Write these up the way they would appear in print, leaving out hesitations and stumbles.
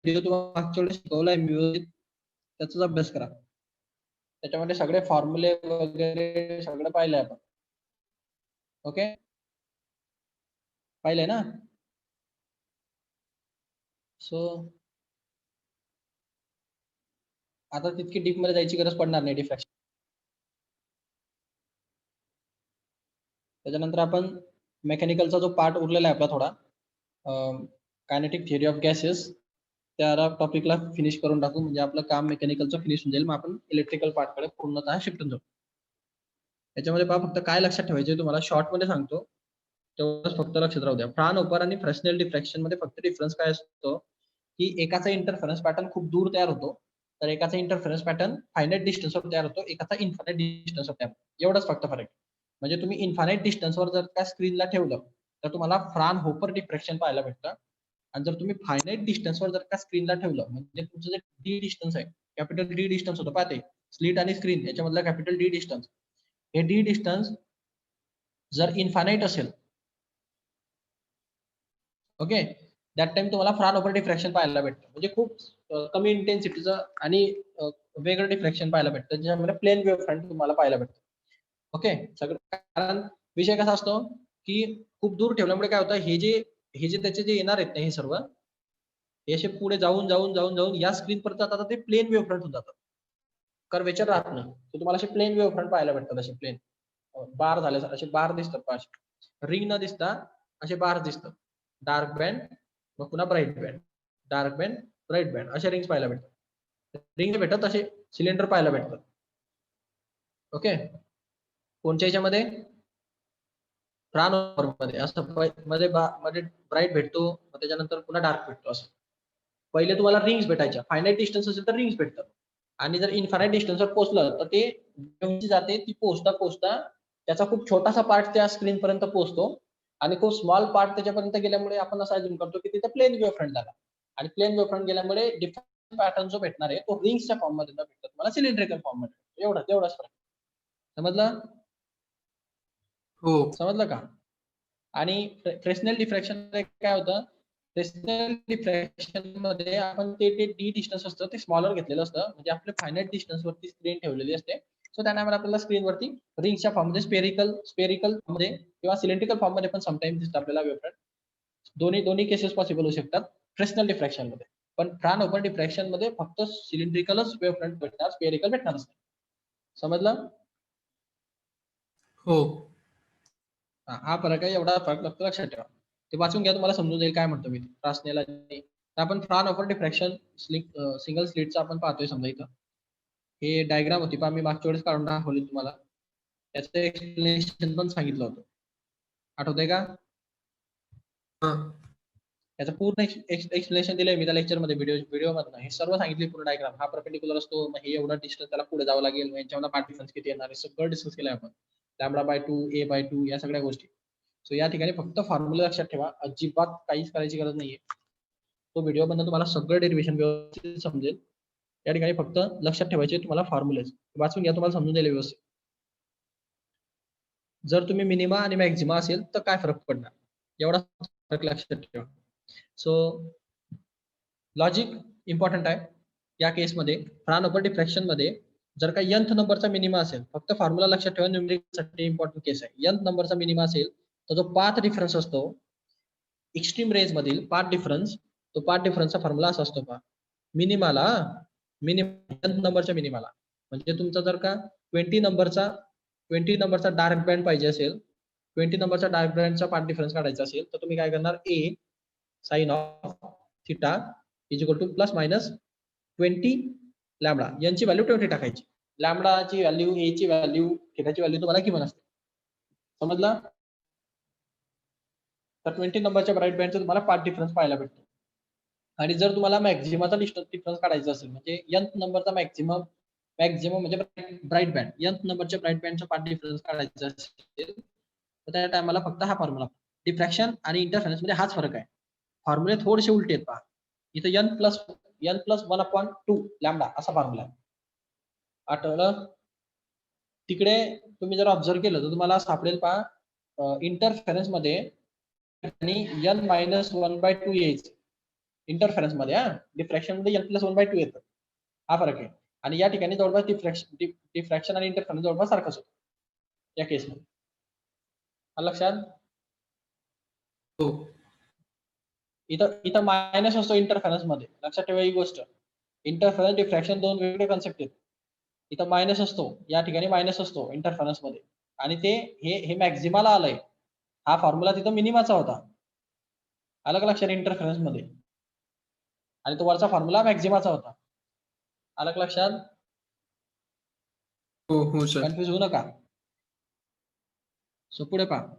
Video तुम्हाला मागच्या वेळेस शिकवलाय मी व्यवस्थित, त्याचाच अभ्यास करा. त्याच्यामध्ये सगळे फॉर्म्युले वगैरे सगळं पाहिलंय आपण. ओके, पाहिलंय ना? सो आता तितकी डीप मध्ये जायची गरज पडणार नाही डिफ्रॅक्शन. त्याच्यानंतर आपण मेकॅनिकलचा जो पार्ट उरलेला आहे आपला थोडा, कायनेटिक थिअरी ऑफ गॅसेस, त्या टॉपिकला फिनिश करून टाकू, म्हणजे आपलं काम मेकॅनिकलचं फिनिश होऊन जाईल. मग आपण इलेक्ट्रिकल पार्टकडे पूर्णतः शिफ्ट होऊन जाऊ. त्याच्यामध्ये पहा, फक्त काय लक्षात ठेवायचे तुम्हाला शॉर्ट मध्ये सांगतो, तेवढंच फक्त लक्षात राहू द्या. फ्रान ओपर आणि फ्रेस्नेल डिफ्रॅक्शन मध्ये फक्त डिफरन्स काय असतो की एकाचा इंटरफरन्स पॅटर्न खूप दूर तयार होतो, तर एकाचा इंटरफरन्स पॅटर्न फायनाईट डिस्टन्सवर तयार होतो, एकाचा इन्फानाईट डिस्टन्सवर तयार होतो. एवढाच फक्त फरक. म्हणजे तुम्ही इन्फानाईट डिस्टन्सवर जर त्या स्क्रीनला ठेवलं तर तुम्हाला फ्रान होपर डिफ्रॅक्शन पाहायला भेटतं, आणि जर तुम्ही फायनाईट डिस्टन्सवर जर त्या स्क्रीनला ठेवलं, म्हणजे तुमचं जे डी डिस्टन्स आहे, कॅपिटल डी डिस्टन्स होतं पाहते, स्लिट आणि स्क्रीन याच्यामधला कॅपिटल डी डिस्टन्स, हे डी डिस्टन्स जर इन्फानाईट असेल, ओके, दॅट टाइम तुम्हाला फ्रान ओपर डिफ्रॅक्शन पाहायला भेटतं, म्हणजे खूप कमी इंटेन्सिटीचं आणि वेगळं डिफ्रॅक्शन पाहायला भेटतं, ज्याच्यामध्ये प्लेन वेव्ह फ्रंट तुम्हाला पाहायला भेटतं. ओके, सगळं कारण विषय कसा असतो की खूप दूर ठेवल्यामुळे काय होतं, हे जे त्याचे जे येणार आहेत ना, हे सर्व हे असे पुढे जाऊन जाऊन जाऊन जाऊन या स्क्रीन पर्यंत जातात, ते प्लेन वेव्ह फ्रंट होऊन जातात, कर्वेचर राहत नाही. तर तुम्हाला असे प्लेन वेव्ह फ्रंट पाहायला भेटतात, असे प्लेन बार झाले, असे बार दिसतात, रिंग न दिसता असे बार दिसतात, डार्क बँड मग पुन्हा bright band, dark band bright band, असे रिंग्स पाहायला भेटतात. रिंग भेटत असे सिलेंडर पाहायला भेटतात. ओके, कोणत्या याच्यामध्ये फ्रान ओपर मध्ये असं मध्ये ब्राईट भेटतो, त्याच्यानंतर पुन्हा डार्क भेटतो. असं पहिले तुम्हाला रिंग्स भेटायच्या, फायनाईट डिस्टन्स असेल तर रिंग्स भेटतात, आणि जर इन्फानाईट डिस्टन्सवर पोहोचलं तर ते जाते, ती पोहोचता पोहोचता त्याचा खूप छोटासा पार्ट त्या स्क्रीन पर्यंत पोहोचतो, आणि खूप स्मॉल पार्ट त्याच्यापर्यंत गेल्यामुळे आपण असं अज्युम करतो की तिथे प्लेन वेव्ह फ्रंट झाला, आणि प्लेन वेव्ह फ्रंट गेल्यामुळे डिफरंट पॅटर्न जो भेटणार आहे तो रिंग्सच्या फॉर्म मध्ये भेटतो, तुम्हाला सिलेंड्रिकल फॉर्म मध्ये. एवढाच फरक. समजलं? हो, समजलं का? आणि फ्रेस्नेल डिफ्रॅक्शन काय होतं, फ्रेस्नेल डिफ्रॅक्शन मध्ये आपण ते डी डिस्टन्स असतं ते स्मॉलर घेतलेलं असतं, म्हणजे आपल्या फायनाईट डिस्टन्स वरती स्क्रीन ठेवलेली असते. सो त्या टायमाला आपल्याला स्क्रीनवरती रिंग्सच्या फॉर्म मध्ये, स्पेरिकल मध्ये किंवा सिलेंड्रिकल फॉर्म मध्ये पण समटाइम्स दिसतं आपल्याला वेव्ह फ्रंट. दोन्ही केसेस पॉसिबल होऊ शकतात फ्रेस्नेल डिफ्रॅक्शन मध्ये. पण फ्रान ओपर डिफ्रॅक्शन मध्ये फक्त सिलेंड्रिकलच वेव्ह फ्रंट भेटणार, स्पेरिकल भेटणार नाही. समजलं? हो. हा फरक आहे, एवढा फरक फक्त लक्षात ठेवा. ते वाचून घ्या, तुम्हाला समजून जाईल काय म्हणतो मी. फ्रास्नेल आणि आपण फ्रान ओपर डिफ्रॅक्शन सिंगल स्लिटचा आपण पाहतोय. समजा इथं हे डायग्राम होती पहा, मी मागच्या वेळेस काढून दाखवली तुम्हाला, त्याचं एक्सप्लेनेशन पण सांगितलं होतं, आठवतंय का? याचं पूर्ण एक्सप्लेनेशन दिलंय मी त्या लेक्चर मध्ये, व्हिडिओ मधनं हे सर्व सांगितले, पूर्ण डायग्राम. हा परपेंडिक्युलर असतो, मग हे एवढा डिस्टन्स त्याला पुढे जावं लागेल, मग याच्यामध्ये पार्ट डिफरन्स किती येणार आहे, सगळं डिस्कस केलंय आपण. λ/2 a/2 या सगळ्या गोष्टी. सो या ठिकाणी फक्त फॉर्म्युला लक्षात ठेवा, अजिबात काहीच करायची गरज नाहीये. तो व्हिडिओ मधनं तुम्हाला सगळं डेरिव्हेशन व्यवस्थित समजेल. या ठिकाणी फक्त लक्षात ठेवायचे तुम्हाला फॉर्म्युलेज वाचून घ्या, तुम्हाला समजून जाईल व्यवस्थित. जर तुम्ही मिनिमा आणि मॅक्झिमा असेल तर काय फरक पडणार, एवढा फरक लक्षात ठेवा. सो लॉजिक इम्पॉर्टंट आहे या केसमध्ये. फ्रान ओपर डिफ्रॅक्शन मध्ये जर का nth नंबरचा मिनिमा असेल, फक्त फॉर्म्युला लक्षात ठेवा, न्यूमेरिकसाठी इम्पॉर्टंट केस आहे. nth नंबरचा मिनिमा असेल तर जो पाथ डिफरन्स असतो एक्स्ट्रीम रेंज मधील पाथ डिफरन्स, तो पाथ डिफरन्सचा फॉर्म्युला असा असतो पहा, मिनिमाला nth नंबरच्या मिनिमाला, म्हणजे तुमचा जर का 20 नंबरचा डार्क बँड पाहिजे असेल, 20 नंबरचा डार्क बँडचा पाथ डिफरन्स काढायचा असेल, तर तुम्ही काय करणार, a sine of theta is equal to plus minus 20 lambda, यांची व्हॅल्यू 20 टाकायची. लॅम्बडाची व्हॅल्यू, ए ची व्हॅल्यू, थिटाची व्हॅल्यू तुम्हाला गिवन असते. समजलं? तर 20 नंबरच्या ब्राईट बँडचा तुम्हाला पाथ डिफरन्स पाहायला भेटतो. आणि जर तुम्हाला मॅक्झिमाचा डिफरन्स काढायचा असेल, म्हणजे nth नंबरचा मॅक्झिमम म्हणजे ब्राईट बँड, nth नंबरच्या ब्राईट बँडचा पाथ डिफरन्स काढायचा असेल, तर त्या टायमाला फक्त हा फॉर्म्युला. डिफ्रॅक्शन आणि इंटरफरन्स मध्ये हाच फरक आहे. फॉर्म्युले थोडेसे उलटे आहेत पहा. इथं n+1/2 लॅम्बडा असा फॉर्म्युला आहे. आठवलं? तिकडे तुम्ही जर ऑब्झर्व केलं तर तुम्हाला सापडेल पहा, इंटरफरन्स मध्ये आणि n-1/2 यायचं, इंटरफेरन्स मध्ये डिफ्रॅक्शन मध्ये n+1/2 येतं, हा फरक आहे. आणि या ठिकाणी जवळपास डिफ्रॅक्शन आणि इंटरफेरन्स जवळपास सारखंच होतं या केसमध्ये. लक्षात? हो. इथं मायनस असतो इंटरफेरन्स मध्ये, लक्षात ठेवा ही गोष्ट. इंटरफेरन्स डिफ्रॅक्शन दोन वेगवेगळे कन्सेप्ट आहेत. इथं मायनस असतो, या ठिकाणी मायनस असतो इंटरफेरन्स मध्ये, आणि ते हे मॅक्झिमाला आलंय. हा फॉर्म्युला तिथं मिनिमाचा होता, आलं का लक्षात इंटरफेरन्स मध्ये, आणि तो वरचा फॉर्म्युला मॅक्झिमाचा होता, आलं का लक्षात? हो हो सर. कन्फ्युज होऊ नका. सो पुढे पहा.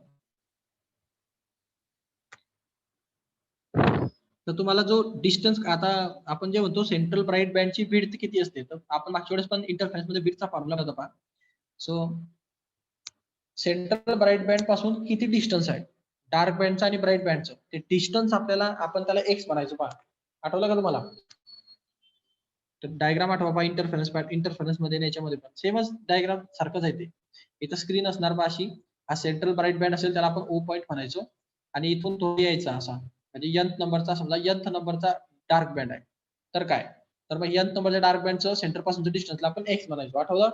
तर तुम्हाला जो डिस्टन्स, आता आपण जे म्हणतो सेंट्रल ब्राईट बँडची विड्थ किती असते, तर आपण मागच्या वेळेस पण इंटरफेरन्स मध्ये विड्थचा फॉर्म्युला होता पहा. सो सेंट्रल ब्राईट बँड पासून किती डिस्टन्स आहे डार्क बँडचं आणि ब्राईट बँडचं, ते डिस्टन्स आपल्याला, आपण त्याला एक्स म्हणायचो पहा. आठवलं का तुम्हाला? डायग्राम आठवा पहा. इंटरफेरन्स मध्ये याच्यामध्ये पण सेमच डायग्राम सारखंच आहे ते. इथं स्क्रीन असणार पहा अशी, हा सेंट्रल ब्राईट बँड असेल त्याला आपण ओ पॉईंट म्हणायचो, आणि इथून तो यायचा असा, म्हणजे nth नंबरचा, समजा nth नंबरचा डार्क बँड आहे, तर काय, तर मग nth नंबरच्या डार्क बँडचं सेंटर पासूनच्या डिस्टन्सला आपण एक्स म्हणायचो. आठवलं?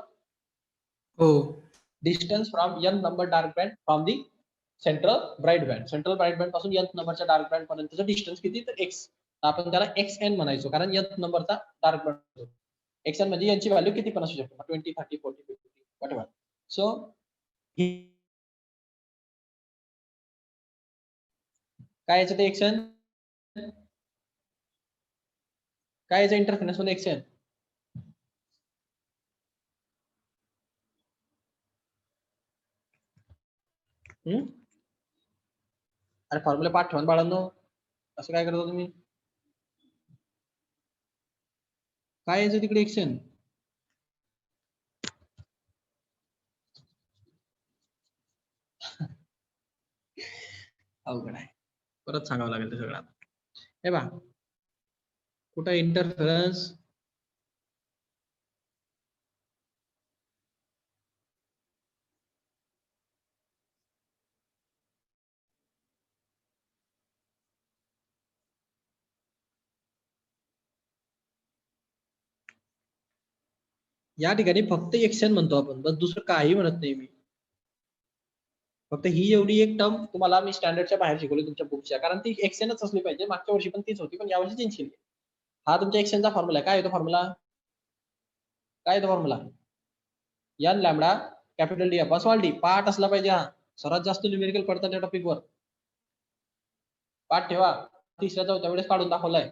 हो. Distance from n number dark band from the central bright band. Central bright band पासून nth नंबरच्या डार्क बँड पर्यंतचं डिस्टन्स किती, तर एक्स. आपण त्याला xn म्हणायचो, कारण nth नंबरचा डार्क बँड. xn म्हणजे यांची व्हॅल्यू किती पण असू शकते, 20, 30, 40, 50, व्हॉटएव्हर. सो काय याचं ते xn, काय याचं इंटरफेरन्स मध्ये xn, अरे फॉर्म्युला पाठ ठेवा बाळांनो, असं काय करता तुम्ही? काय यायचं तिकडे xn? अवघड आहे, परत सांगावं लागेल ते सगळं. हे बा, कुठं इंटरफेरन्स, या ठिकाणी फक्त xn म्हणतो आपण, बस दुसरं काही म्हणत नाही मी. फक्त ही एवढी एक टर्म तुम्हाला मी स्टँडर्डच्या बाहेर शिकवली तुमच्या बुकच्या, कारण ती xnच असली पाहिजे. मागच्या वर्षी पण तीच होती, पण यावर्षी चेंज केली. हा तुमच्या xnचा फॉर्म्युला आहे. काय येतो फॉर्म्युला, काय येतो formula, n lambda capital D upon small D. पाठ असला पाहिजे हा, सर्वात जास्त न्यूमेरिकल पडतात त्या टॉपिक वर. पाठ ठेवा, तिसऱ्या चौथ्या वेळेस काढून दाखवलाय.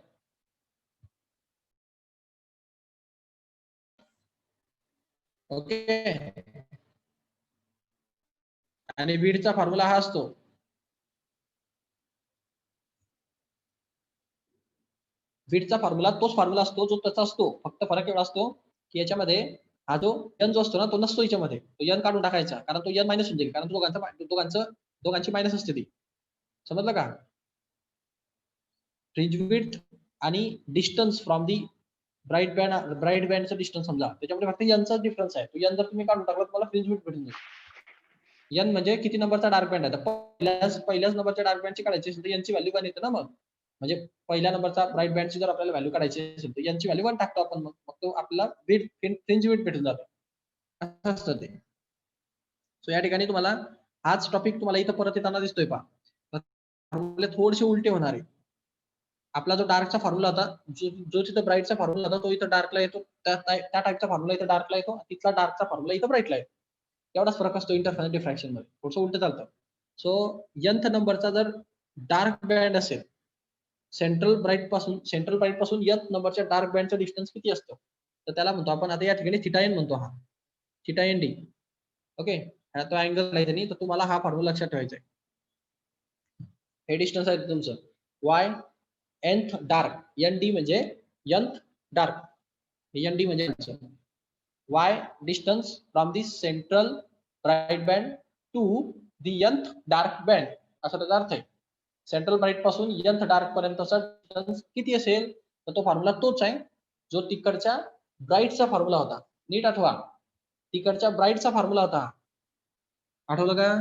ओके, आणि बीडचा फॉर्म्युला हा असतो, बीटचा फॉर्म्युला तोच फॉर्म्युला असतो जो त्याचा असतो, फक्त फरक एवढा असतो की याच्यामध्ये हा जो n जो असतो ना, तो नसतो याच्यामध्ये, तो n काढून टाकायचा, कारण तो n मायनस होऊन जाईल, कारण दोघांची मायनस असते ती. समजलं का? फ्रिंज विड्थ आणि डिस्टन्स फ्रॉम दी ब्राईट बँडचं डिस्टन्स समजा, त्याच्यामध्ये फक्त n चा डिफरन्स आहे. तो n जर तुम्ही काढून टाकला तुम्हाला फ्रिंज विड्थ भेटून जाईल. n म्हणजे किती नंबरचा डार्क बँड आहे, तर पहिल्याच नंबरच्या डार्क बँडची काढायची असेल तर n ची व्हॅल्यू 1 येते ना. मग म्हणजे पहिल्या नंबरचा ब्राईट बँडची जर आपल्याला व्हॅल्यू काढायची असेल तर n ची व्हॅल्यू 1 टाकतो आपण, मग तो आपल्याला फ्रिंज विड्थ भेटून जातो. असं असतं ते. सो या ठिकाणी तुम्हाला हाच टॉपिक तुम्हाला इथं परत येताना दिसतोय पहा, फॉर्म्युले थोडेसे उलटे होणार आहे. आपला जो डार्कचा फॉर्म्युला होता, जो तिथं ब्राईटचा फॉर्म्युला होता, तो इथं डार्कला येतो, त्या टाईपचा फॉर्म्युला इथं डार्कला येतो, तिथला डार्कचा फॉर्म्युला इथं ब्राईटला येतो. एवढाच फरक असतो इंटरफेरन्स डिफ्रॅक्शन मध्ये, थोडंसं उलट चालतं. सो nth नंबरचा जर डार्क बँड असेल, सेंट्रल ब्राईट पासून nth नंबरच्या डार्क बँडचं डिस्टन्स किती असतं, तर त्याला म्हणतो आपण, आता या ठिकाणी थिटा n म्हणतो, हा थिटा एन डी. ओके, तो अँगल आहे त्यांनी, तर तुम्हाला हा फॉर्म्युला लक्षात ठेवायचा आहे. हे डिस्टन्स आहे तुमचं y nth dark, N D म्हणजे nth डार्क, एन डी म्हणजे y distance from the central bright band to the nth dark band, असा त्याचा अर्थ आहे. सेंट्रल ब्राईट पासून nth डार्क पर्यंतचा डिस्टन्स किती असेल, तर तो फॉर्म्युला तोच आहे जो तिकडच्या ब्राईटचा फॉर्म्युला होता. नीट आठवा, तिकडच्या ब्राईटचा फॉर्म्युला होता, आठवलं का?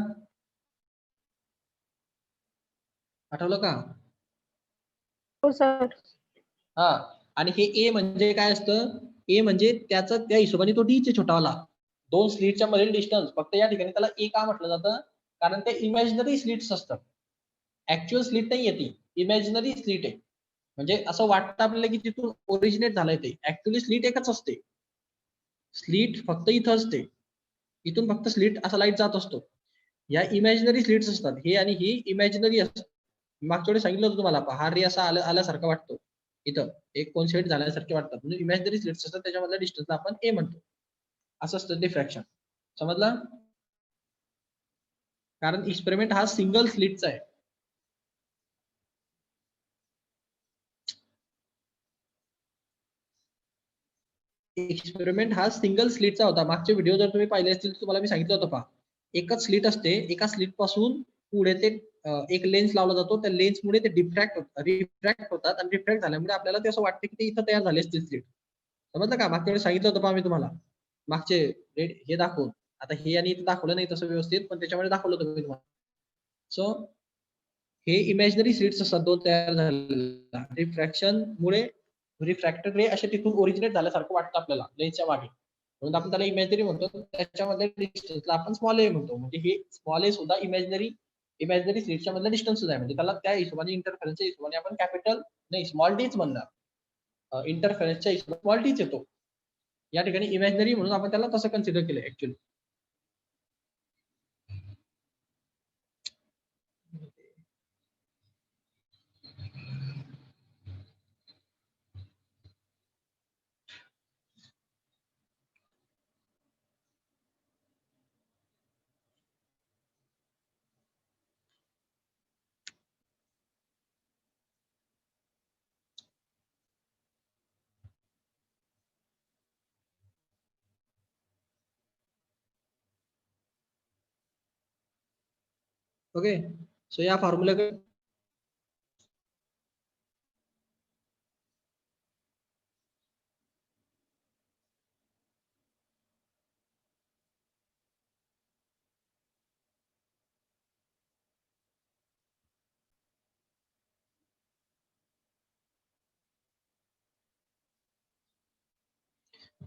आठवलं का? हो सर. हा, आणि हे ए म्हणजे काय असतं, ए म्हणजे त्याचा त्या हिशोबाने तो डी चे छोटावाला दोन स्लिटच्या मधील डिस्टन्स. फक्त या ठिकाणी त्याला ए का म्हटलं जातं, कारण ते इमॅजिनरी स्लिट्स असतात. ऍक्च्युअल स्लिट नाही येते, इमॅजिनरी स्लिट आहे. म्हणजे असं वाटतं आपल्याला की तिथून ओरिजिनेट झालंय ते, ऍक्च्युअली स्लिट एकच असते. स्लिट फक्त इथं असते, इथून फक्त स्लिट असा लाईट जात असतो. या इमॅजिनरी स्लिट्स असतात, हे आणि ही इमॅजिनरी असतात. मागच्या वेळी सांगितलं होतं तुम्हाला, हा रे असा आल्यासारखा वाटतो, इथं एक कोण सेट झाल्यासारखे वाटतात, म्हणजे इमॅजिनरी स्लिट्स असतात, त्याच्यामधल्या डिस्टन्सला आपण ए म्हणतो. असं असतं डिफ्रॅक्शन. समजलं? कारण एक्सपेरिमेंट हा सिंगल स्लिटचा आहे. एक्सपेरिमेंट हा सिंगल स्लिटचा होता. मागचे व्हिडिओ जर तुम्ही पाहिले असतील तर तुम्हाला मी सांगितलं होतं पहा, एकच स्लिट असते, एका स्लिट पासून पुढे ते एक लेन्स लावला जातो, त्या लेन्समुळे ते रिफ्रॅक्ट होतात, आणि रिफ्रॅक्ट झाल्यामुळे आपल्याला ते असं वाटतं की ते इथं तयार झाले असतील स्लिट. समजलं का? मागच्या वेळेस सांगितलं होतं पहा मी तुम्हाला, मागचे हे दाखवून. आता हे आणि इथं दाखवलं नाही तसं व्यवस्थित, पण त्याच्यामध्ये दाखवलं होतं मी तुम्हाला. सो हे इमॅजिनरी स्लिट्स असतात दोन तयार झालेल्या, रिफ्रॅक्शन मुळे रिफ्रॅक्टेड रे असे तिथून ओरिजिनेट झाल्यासारखं वाटतं आपल्याला लेन्सच्या मागे, म्हणून आपण त्याला इमॅजिनरी म्हणतो. त्याच्यामध्ये डिस्टन्सला आपण स्मॉल ए म्हणतो. म्हणजे हे स्मॉल ए सुद्धा इमॅजिनरी स्लिटच्या मधला डिस्टन्स आहे, म्हणजे त्याला त्या हिशोबाने इंटरफरन्सच्या हिशोबाने आपण कॅपिटल नाही स्मॉल डीच म्हणणार. इंटरफरन्सच्या हिशोबाने स्मॉल डीच येतो. या ठिकाणी इमॅजिनरी म्हणून आपण त्याला तसं कन्सिडर केलं ऍक्च्युअली. ओके, सो या फॉर्म्युला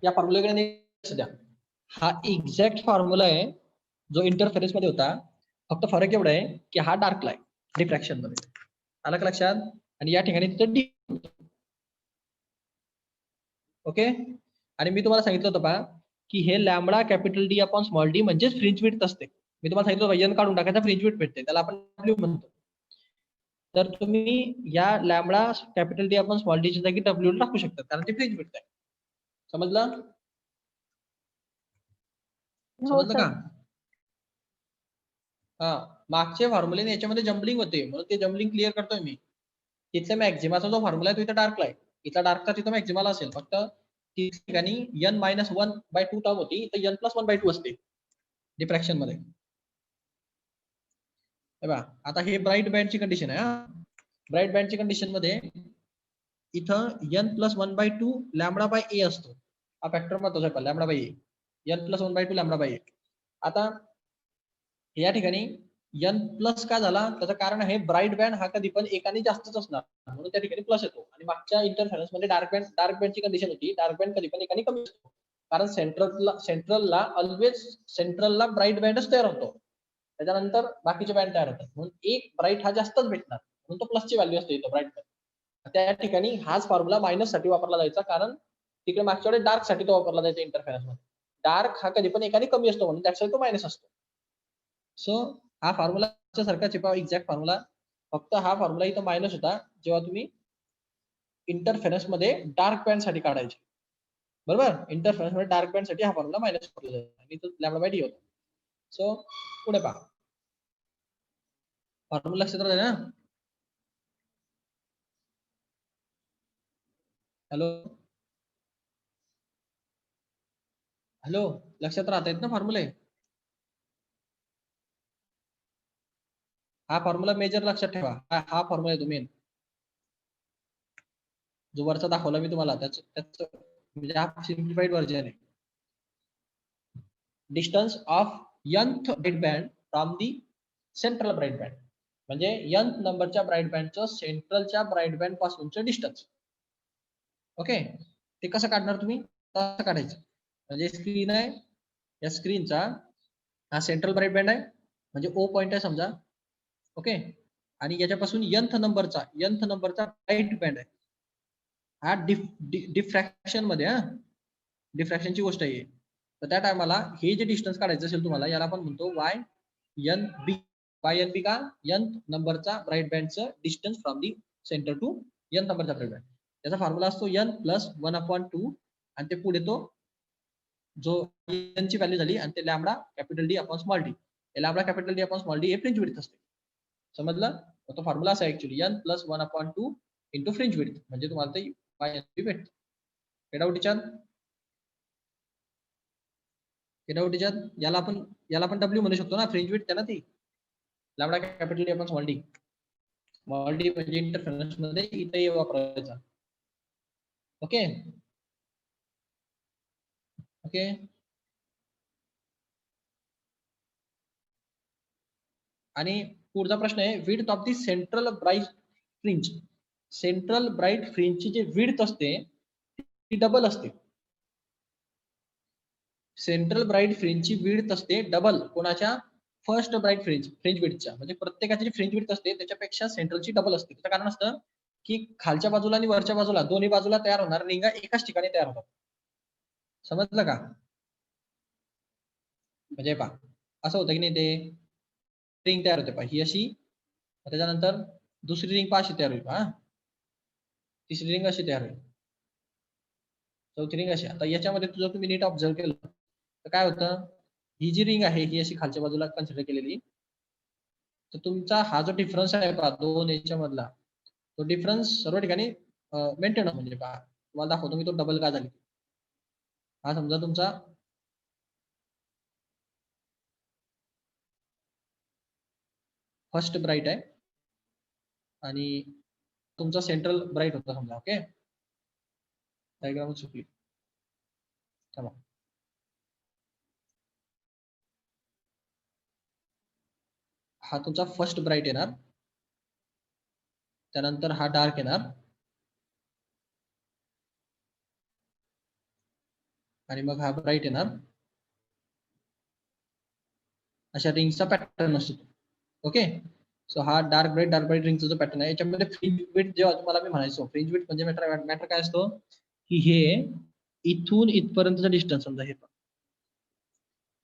या फॉर्म्युल्याकडे नाही द्या. हा एक्झॅक्ट फॉर्म्युला आहे जो इंटरफेरेन्स मध्ये होता. फक्त फरक एवढा आहे की हा डार्क लाईट डिफ्रॅक्शन मध्ये आला का लक्षात, आणि या ठिकाणी तिथं डी. ओके, आणि मी तुम्हाला सांगितलं होतं पहा की हे lambda capital D upon small D म्हणजे फ्रिंज विड्थ असते. मी तुम्हाला सांगितलं वजन काढून टाकायचा, फ्रिंज विड्थ भेटते, त्याला आपण डब्ल्यू म्हणतो. तर तुम्ही या lambda capital D upon small D च्या जागी डब्ल्यू टाकू शकता, कारण ती फ्रिंज विड्थ आहे. समजलं? हो समजलं का? सर. हा, मागचे फॉर्म्युले याच्यामध्ये जम्बलिंग होते, म्हणून ते जम्बलिंग क्लिअर करतोय मी. तिथल्या मॅक्झिमाचा जो फॉर्म्युला आहे तो इथं डार्क लाईट, इथला डार्कचा तिथं मॅक्झिमाला असेल. फक्त ठिकाणी n-1/2 टर्म होती, तर n+1/2 असते डिफ्रॅक्शन मध्ये. आता हे ब्राईट बँडची कंडिशन आहे. ब्राईट बँडची कंडिशन मध्ये इथं n+1/2 लॅम्बडा बाय ए असतो. हा फॅक्टर महत्वाचा आहे, lambda by A, n+1/2 lambda by ए. आता या ठिकाणी n प्लस का झाला, त्याचं कारण आहे ब्राईट बँड हा कधी पण एकाने जास्तच असणार, म्हणून त्या ठिकाणी प्लस येतो. आणि मागच्या इंटरफेरन्स मध्ये डार्क बँडची कंडिशन होती, डार्क बँड कधी पण एकाने कमी असतो, कारण सेंट्रलला ब्राईट बँडच तयार होतो, त्याच्यानंतर बाकीचे बँड तयार होतात, म्हणून एक ब्राईट हा जास्तच भेटणार, म्हणून तो प्लसची व्हॅल्यू असते इथं ब्राईट बँड. त्या ठिकाणी हाच फॉर्म्युला मायनस साठी वापरला जायचा, कारण तिकडे मागच्या वेळेस डार्क साठी तो वापरला जायचा इंटरफेरन्स मध्ये. डार्क हा कधी पण एकाने कमी असतो, म्हणून त्यासाठी तो मायनस असतो. सो हा फॉर्म्युला सारखा चिपा एक्झॅक्ट फॉर्म्युला, फक्त हा फॉर्म्युला इथं मायनस होता जेव्हा तुम्ही इंटरफेरन्स मध्ये डार्क बँड साठी काढायचे, बरोबर. इंटरफेरन्स मध्ये डार्क बँड साठी हा फॉर्म्युला मायनस वापरला जातो, आणि तो लॅम्बडा बाय डी होता. सो पुढे पहा, फॉर्म्युला लक्षात राहिला ना? हॅलो हॅलो, लक्षात राहतायत ना फॉर्म्युले? हा फॉर्म्युला मेजर लक्षात ठेवा. हा फॉर्म्युला आहे मेन, जो वरचा दाखवला मी तुम्हाला, त्याच म्हणजे हा सिम्प्लिफाईड व्हर्जन आहे. Distance of nth bright band from the central bright band, म्हणजे nth नंबरच्या ब्राईट बँडचं सेंट्रलच्या ब्राईट बँड पासूनचं डिस्टन्स. ओके, ते कसं काढणार तुम्ही? कसं काढायचं? म्हणजे स्क्रीन आहे, या स्क्रीनचा हा सेंट्रल ब्राईट बँड आहे, म्हणजे ओ पॉइंट आहे समजा. ओके, आणि याच्यापासून nth नंबरचा ब्राईट बँड आहे. हा डिफ्रॅक्शन मध्ये, हा डिफ्रॅक्शनची गोष्ट आहे. तर त्या टायमाला हे जे डिस्टन्स काढायचं असेल तुम्हाला, याला आपण म्हणतो Y N B. Y N B का? nth नंबरचा ब्राईट बँडचं distance from the center to nth नंबरचा ब्राईट बँड. त्याचा फॉर्म्युला असतो n प्लस 1/2 आणि ते पुढे तो जो n ची व्हॅल्यू झाली आणि ते lambda capital D upon small D. हे lambda capital D upon small D हे फ्रिंज विड्थ असते. समजलं? तो फॉर्म्युला असा आहे actually, n plus 1/2 into fringe width, म्हणजे तुम्हाला ते वाय एन बी भेटतं. डाऊट याच्यात याला आपण W म्हणू शकतो ना, फ्रिंज विड्थ त्याला ती lambda capital D upon small D. Small D म्हणजे इंटरफेरेन्स मध्ये इथे वापरायचा. Okay okay. आणि पुढचा प्रश्न आहे, width of the central bright fringe. Central bright फ्रिंजची जी विड्थ असते ती डबल असते. सेंट्रल ब्राईट फ्रिंजची विड्थ असते डबल कोणाच्या? फर्स्ट ब्राईट फ्रिंज विड्थच्या. म्हणजे प्रत्येकाची जी फ्रिंज विड्थ असते त्याच्यापेक्षा सेंट्रलची डबल असते. त्याचं कारण असतं की खालच्या बाजूला आणि वरच्या बाजूला दोन्ही बाजूला तयार होणार रिंगा एकाच ठिकाणी तयार होतात. समजलं का? म्हणजे पहा असं होतं की नाही, ते रिंग तयार होते पहा, ही अशी, त्याच्यानंतर दुसरी रिंग अशी तयार होईल, हा तिसरी रिंग अशी तयार होईल, चौथी रिंग अशी. आता याच्यामध्ये जर तुम्ही नीट ऑब्झर्व केलं तर काय होतं, ही जी रिंग आहे ही अशी खालच्या बाजूला कन्सिडर केलेली, तर तुमचा हा जो डिफरन्स आहे पहा दोन याच्या मधला, तो डिफरन्स सर्व ठिकाणी मेंटेन, म्हणजे पहा तुम्हाला दाखवतो मी तो डबल का झाली. हा समजा तुमचा फर्स्ट ब्राईट आहे आणि तुमचा सेंट्रल ब्राईट होता समजा. ओके, डायग्राम चुकली. चला, हा तुमचा फर्स्ट ब्राईट येणार, त्यानंतर हा डार्क येणार, आणि मग हा ब्राईट येणार. अशा रिंगचा पॅटर्न असतो. ओके, सो हा डार्क ब्राईट रिंगचा जो पॅटर्न आहे, याच्यामध्ये फ्रिंज विड्थ जेव्हा तुम्हाला मी म्हणायचो, फ्रिंज विड्थ म्हणजे मॅटर काय असतो की हे इथून इथपर्यंतचा डिस्टन्स, समजा हे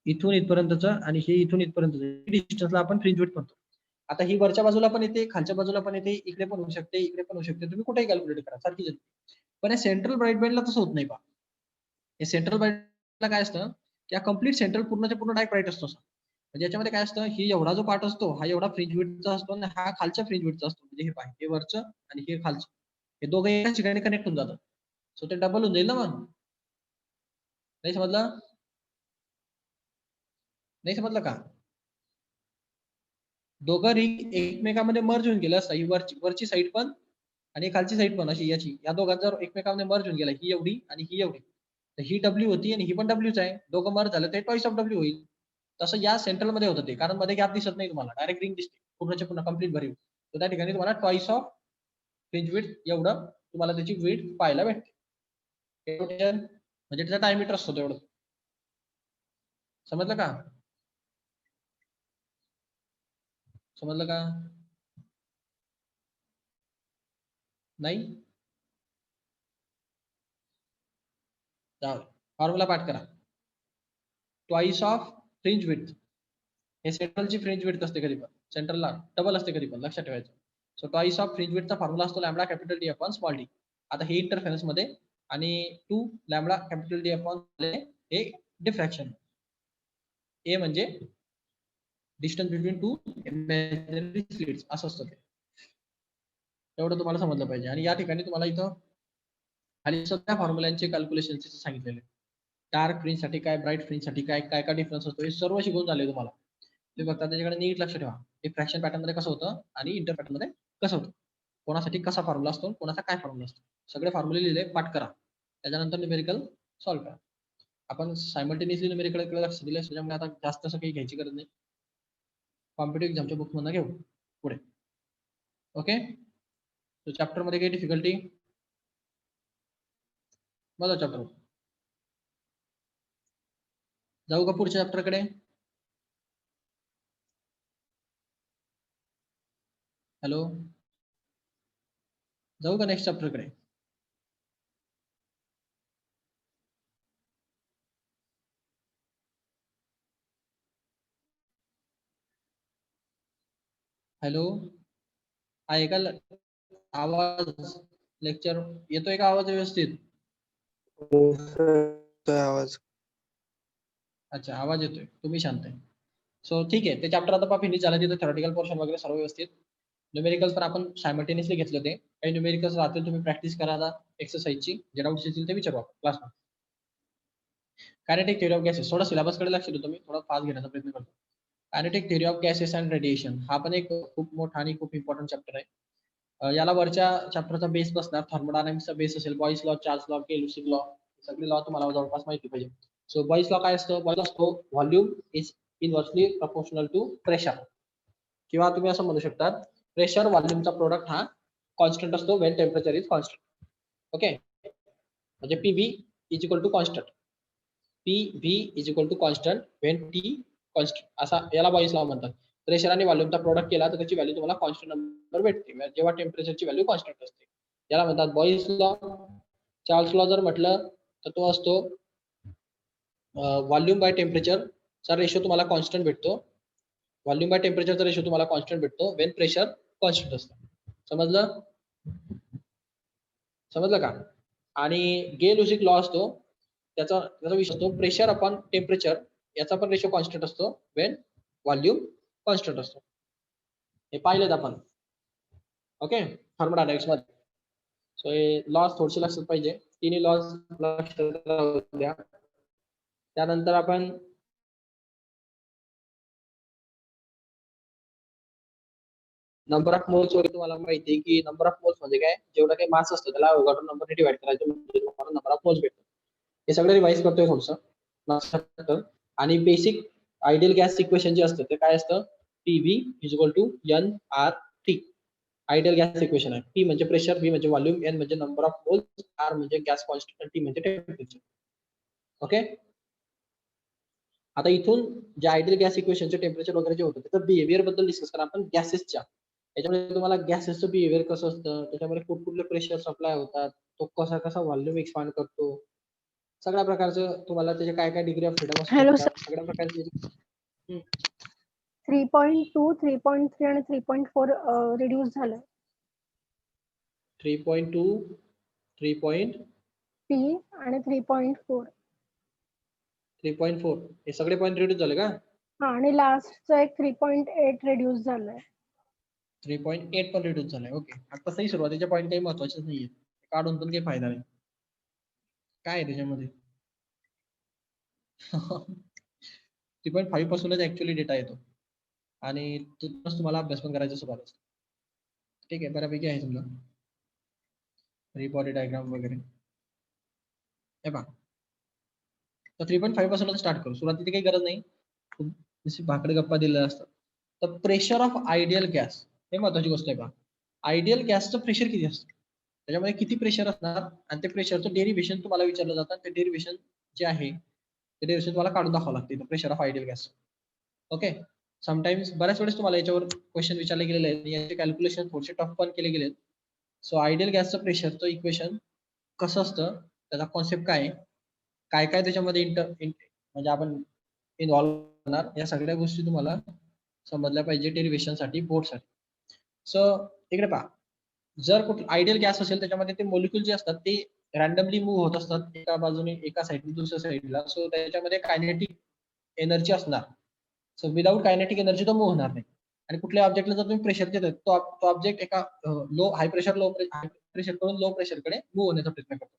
इथून इथपर्यंतचं आणि हे इथून इथपर्यंतचं डिस्टन्सला आपण फ्रिंज विड्थ म्हणतो. आता ही वरच्या बाजूला पण येते, खालच्या बाजूला पण येते, इकडे पण होऊ शकते, इकडे पण होऊ शकते, तुम्ही कुठेही कॅल्क्युलेट करा सारखी जरी. पण या सेंट्रल ब्राईट बँडला तसं होत नाही पहा. हे सेंट्रल ब्राईटला काय असतं की हा कम्प्लीट सेंट्रल पूर्णच्या पूर्ण डायरेक्ट ब्राईट असतो. म्हणजे याच्यामध्ये काय असतं, ही एवढा जो पार्ट असतो हा एवढा फ्रिंज विड्थचा असतो आणि हा खालच्या फ्रिंज विड्थचा असतो. म्हणजे हे पाहिजे, हे वरचं आणि हे खालचं, हे दोघं एकाच ठिकाणी कनेक्ट होऊन जातात. सो ते डबल होऊन जाईल ना. मग नाही समजलं? नाही समजलं का? दोघं रिंग एकमेकांमध्ये मर्ज होऊन गेलं असतं, ही वरची साईड पण आणि खालची साईड पण अशी याची, या दोघांचा एकमेकांमध्ये मर्ज होऊन गेला, ही एवढी आणि ही एवढी, तर ही डब्ल्यू होती आणि ही पण डब्ल्यूच आहे, दोघं मर्ज झालं ते ट्वाइस ऑफ डब्ल्यू होईल. तसं या सेंट्रल मध्ये होतं ते, कारण मध्ये गॅप दिसत नाही तुम्हाला, डायरेक्ट रिंग दिसते पूर्णच्या पूर्ण कम्प्लीट भरीव. तर त्या ठिकाणी तुम्हाला ट्वाइस ऑफ फ्रिंज विड्थ एवढं तुम्हाला त्याची विड्थ पाहायला भेटते. म्हणजे त्याचा डायमीटर असतो तेवढं. समजलं का? समजलं का? नाही? फॉर्म्युला पाठ करा. ट्वाइस ऑफ फ्रिंज विड्थ, हे सेंट्रलची फ्रिंज विड्थ असते कधी पण, सेंट्रलला डबल असते कधी पण, लक्षात ठेवायचं. सो ट्वाइस ऑफ फ्रिंज विड्थचा फॉर्म्युला असतो lambda capital D upon small D. आता हे इंटरफेरेन्स मध्ये आणि 2 लॅम्बडा कॅपिटल डी अपॉन हे डिफ्रॅक्शन. ए म्हणजे distance between two imaginary slits असं असतं ते. एवढं तुम्हाला समजलं पाहिजे. आणि या ठिकाणी तुम्हाला इथं खाली सगळ्या फॉर्म्युलांचे कॅल्क्युलेशन सांगितलेले, डार्क फ्रिंज साठी काय, ब्राईट फ्रिंज साठी काय, काय काय डिफरन्स असतो, हे सर्व शिकवून झाले तुम्हाला. तुम्ही बघता त्याच्याकडे नीट लक्ष ठेवा, डिफ्रॅक्शन पॅटर्न मध्ये कसं होतं आणि इंटर पॅटर्न मध्ये कसं होतं, कोणासाठी कसा फॉर्म्युला असतो, कोणाचा काय फॉर्म्युला असतो, सगळे फॉर्म्युले लिहिले पाठ करा. त्याच्यानंतर न्यूमेरिकल सॉल्व्ह करा. आपण सायमल्टेनियसली न्यूमेरिकल लक्ष दिले, त्याच्यामुळे आता जास्त असं काही घ्यायची गरज नाही. कॉम्पिटिव्ह एक्झामच्या बुक मधून घेऊ पुढे. ओके, तो चॅप्टर मध्ये काही डिफिकल्टी? बघा चॅप्टर जाऊ का पुढच्या चॅप्टर कडे? हॅलो, जाऊ का नेक्स्ट चॅप्टर कडे? हॅलो, आहे का आवाज? लेक्चर येतोय का आवाज व्यवस्थित? आवाज. अच्छा, आवाज येतोय, तुम्ही शांत आहे. सो ठीक आहे, ते चॅप्टर आता फिनिश झालं. तिथं थेरॉटिकल पोर्शन वगैरे सर्व व्यवस्थित. न्यूमेरिकल्स पण आपण सायमल्टेनियसली घेतले होते. काही न्यूमेरिकल्स राहतील, तुम्ही प्रॅक्टिस करा आता एक्सरसाइजची. जे डाऊट्स येतील ते विचारू आपण क्लासमध्ये. कायनेटिक थेअरी ऑफ गॅसेस, थोडा सिलेबसकडे लक्ष देतो मी, थोडा फास्ट घेण्याचा प्रयत्न करतो. Kinetic theory of gases and radiation हा पण एक खूप मोठा आणि खूप इम्पॉर्टंट चॅप्टर आहे. याला वरच्या चॅप्टरचा बेस बसणार. थर्मोडायनामिक्सचा बेस असेल, बॉईस लॉ, चार्ल्स लॉ, केलुसिक लॉ, सगळे लॉ तुम्हाला जवळपास माहिती पाहिजे. सो बॉईस लॉ काय असतं? बॉईस असतो volume is inversely proportional to pressure, किंवा तुम्ही असं म्हणू शकता प्रेशर व्हॉल्यूमचा प्रोडक्ट हा कॉन्स्टंट असतो when temperature is constant. Okay, म्हणजे PV is equal to constant, PV is equal to constant when T constant, असा याला बॉईस लॉ म्हणतात. प्रेशर आणि व्हॉल्यूमचा प्रोडक्ट केला तर त्याची व्हॅल्यू तुम्हाला कॉन्स्टंट नंबर भेटते, जेव्हा टेम्परेचरची व्हॅल्यू कॉन्स्टंट असते. याला म्हणतात बॉईस लॉ. चार्ल्स लॉ जर म्हटलं तर तो असतो व्हॉल्यूम बाय टेम्परेचरचा रेशो तुम्हाला कॉन्स्टंट भेटतो. व्हॉल्यूम बाय टेम्परेचरचा रेशो तुम्हाला कॉन्स्टंट भेटतो वेन प्रेशर कॉन्स्टंट असतं. समजलं? समजलं का? आणि गे-लुसिक लॉ असतो, त्याचा विषय असतो प्रेशर अपॉन टेम्परेचर, याचा पण रेशो कॉन्स्टंट असतो वेन व्हॉल्यूम कॉन्स्टंट असतो. हे पाहिलेत आपण. ओके, थर्मोडायनामिक्स मध्ये. सो हे लॉज थोडेसे लक्षात पाहिजे, तिन्ही लॉज लक्षात राहू द्या. त्यानंतर आपण नंबर ऑफ मोल्स वगैरे तुम्हाला माहिती आहे की नंबर ऑफ मोल्स म्हणजे काय? जेवढा काही मास असतो त्याला अवघाडून नंबरने डिवाइड करायचं म्हणजे तुम्हाला नंबर ऑफ मोल्स भेटतो. हे सगळं रिवाइज करतोय थोडंसं. आणि बेसिक आयडियल गॅस इक्वेशन जे असतं ते काय असतं? PV is equal to N R T. Ideal gas equation आहे. पी म्हणजे प्रेशर, व्ही म्हणजे व्हॉल्यूम, एन म्हणजे नंबर ऑफ मोल्स, आर म्हणजे गॅस कॉन्स्टंट, टी म्हणजे टेम्परेचर. ओके, आता इथून जे आयडियल गॅस इक्वेशनचे टेम्परेचर वगैरे जे होतं त्याचं बिहेवियर बद्दल डिस्कस करा आपण गॅसेसच्या. त्याच्यामध्ये तुम्हाला गॅसेसचं बिहेवियर कसं असतं, त्याच्यामध्ये कुठले प्रेशर सप्लाय होतात, तो कसा कसा व्हॉल्यूम एक्सपांड करतो, सगळ्या प्रकारचं तुम्हाला त्याचे काय काय डिग्री ऑफ फ्रीडम असू हॅलो शकतात, सगळ्या प्रकारचे. 3.2, 3.3 आणि 3.4 रिड्यूस झालंय. 3.2, 3. पी आणि 3.4. 3.4 हे सगळे पॉईंट रिड्यूस झाले का? हा, आणि लास्टचा एक 3.8 रिड्यूस झालाय. 3.8 पण रिड्यूस झालाय. ओके, आता तसंही सुरुवातीचे पॉईंट काही महत्वाचेच नाहीये, काढून पण काही फायदा नाही. काय आहे त्याच्यामध्ये? 3.5 पासूनच ऍक्च्युअली डेटा येतो आणि तिथूनच तुम्हाला अभ्यास पण करायचा सुरुवात असते. ठीक आहे, बऱ्यापैकी आहे समजा बॉडी डायग्राम वगैरे. हे पहा, तर 3.5 पासून स्टार्ट करू. सुरुवातीची काही गरज नाही, जशी भाकडे गप्पा दिलेल्या असतात. तर प्रेशर ऑफ आयडियल गॅस हे महत्वाची गोष्ट आहे. पहा, आयडियल गॅसचं प्रेशर किती असतं, त्याच्यामध्ये किती प्रेशर असणार आणि ते प्रेशरचं डेरिव्हेशन तुम्हाला विचारलं जातं. ते डेरिव्हेशन जे आहे ते डेरिव्हेशन तुम्हाला काढून दाखवावं लागते pressure of ideal gas. Okay, sometimes बऱ्याच वेळेस तुम्हाला याच्यावर क्वेश्चन विचारले गेलेले आहेत, याचे कॅल्क्युलेशन थोडेसे टफ पण केले गेले. सो आयडियल गॅसचं प्रेशरचं इक्वेशन कसं असतं, त्याचा कॉन्सेप्ट काय आहे, काय काय त्याच्यामध्ये म्हणजे आपण इन्व्हॉल्व होणार, या सगळ्या गोष्टी तुम्हाला समजल्या पाहिजे डेरिव्हेशनसाठी, बोर्डसाठी. सो इकडे पहा, जर कुठे आयडियल गॅस असेल त्याच्यामध्ये ते मॉलिक्यूल जे असतात ते रॅन्डमली मूव्ह होत असतात एका बाजूने, एका साईडने दुसऱ्या साईडला. सो त्याच्यामध्ये कायनेटिक एनर्जी असणार. सो विदाउट कायनेटिक एनर्जी तो मूव्ह होणार नाही. आणि कुठल्या ऑब्जेक्टला जर तुम्ही प्रेशर देतात तो ऑब्जेक्ट एका हाय प्रेशर कडून लो प्रेशरकडे मूव्ह होण्याचा प्रयत्न करतो.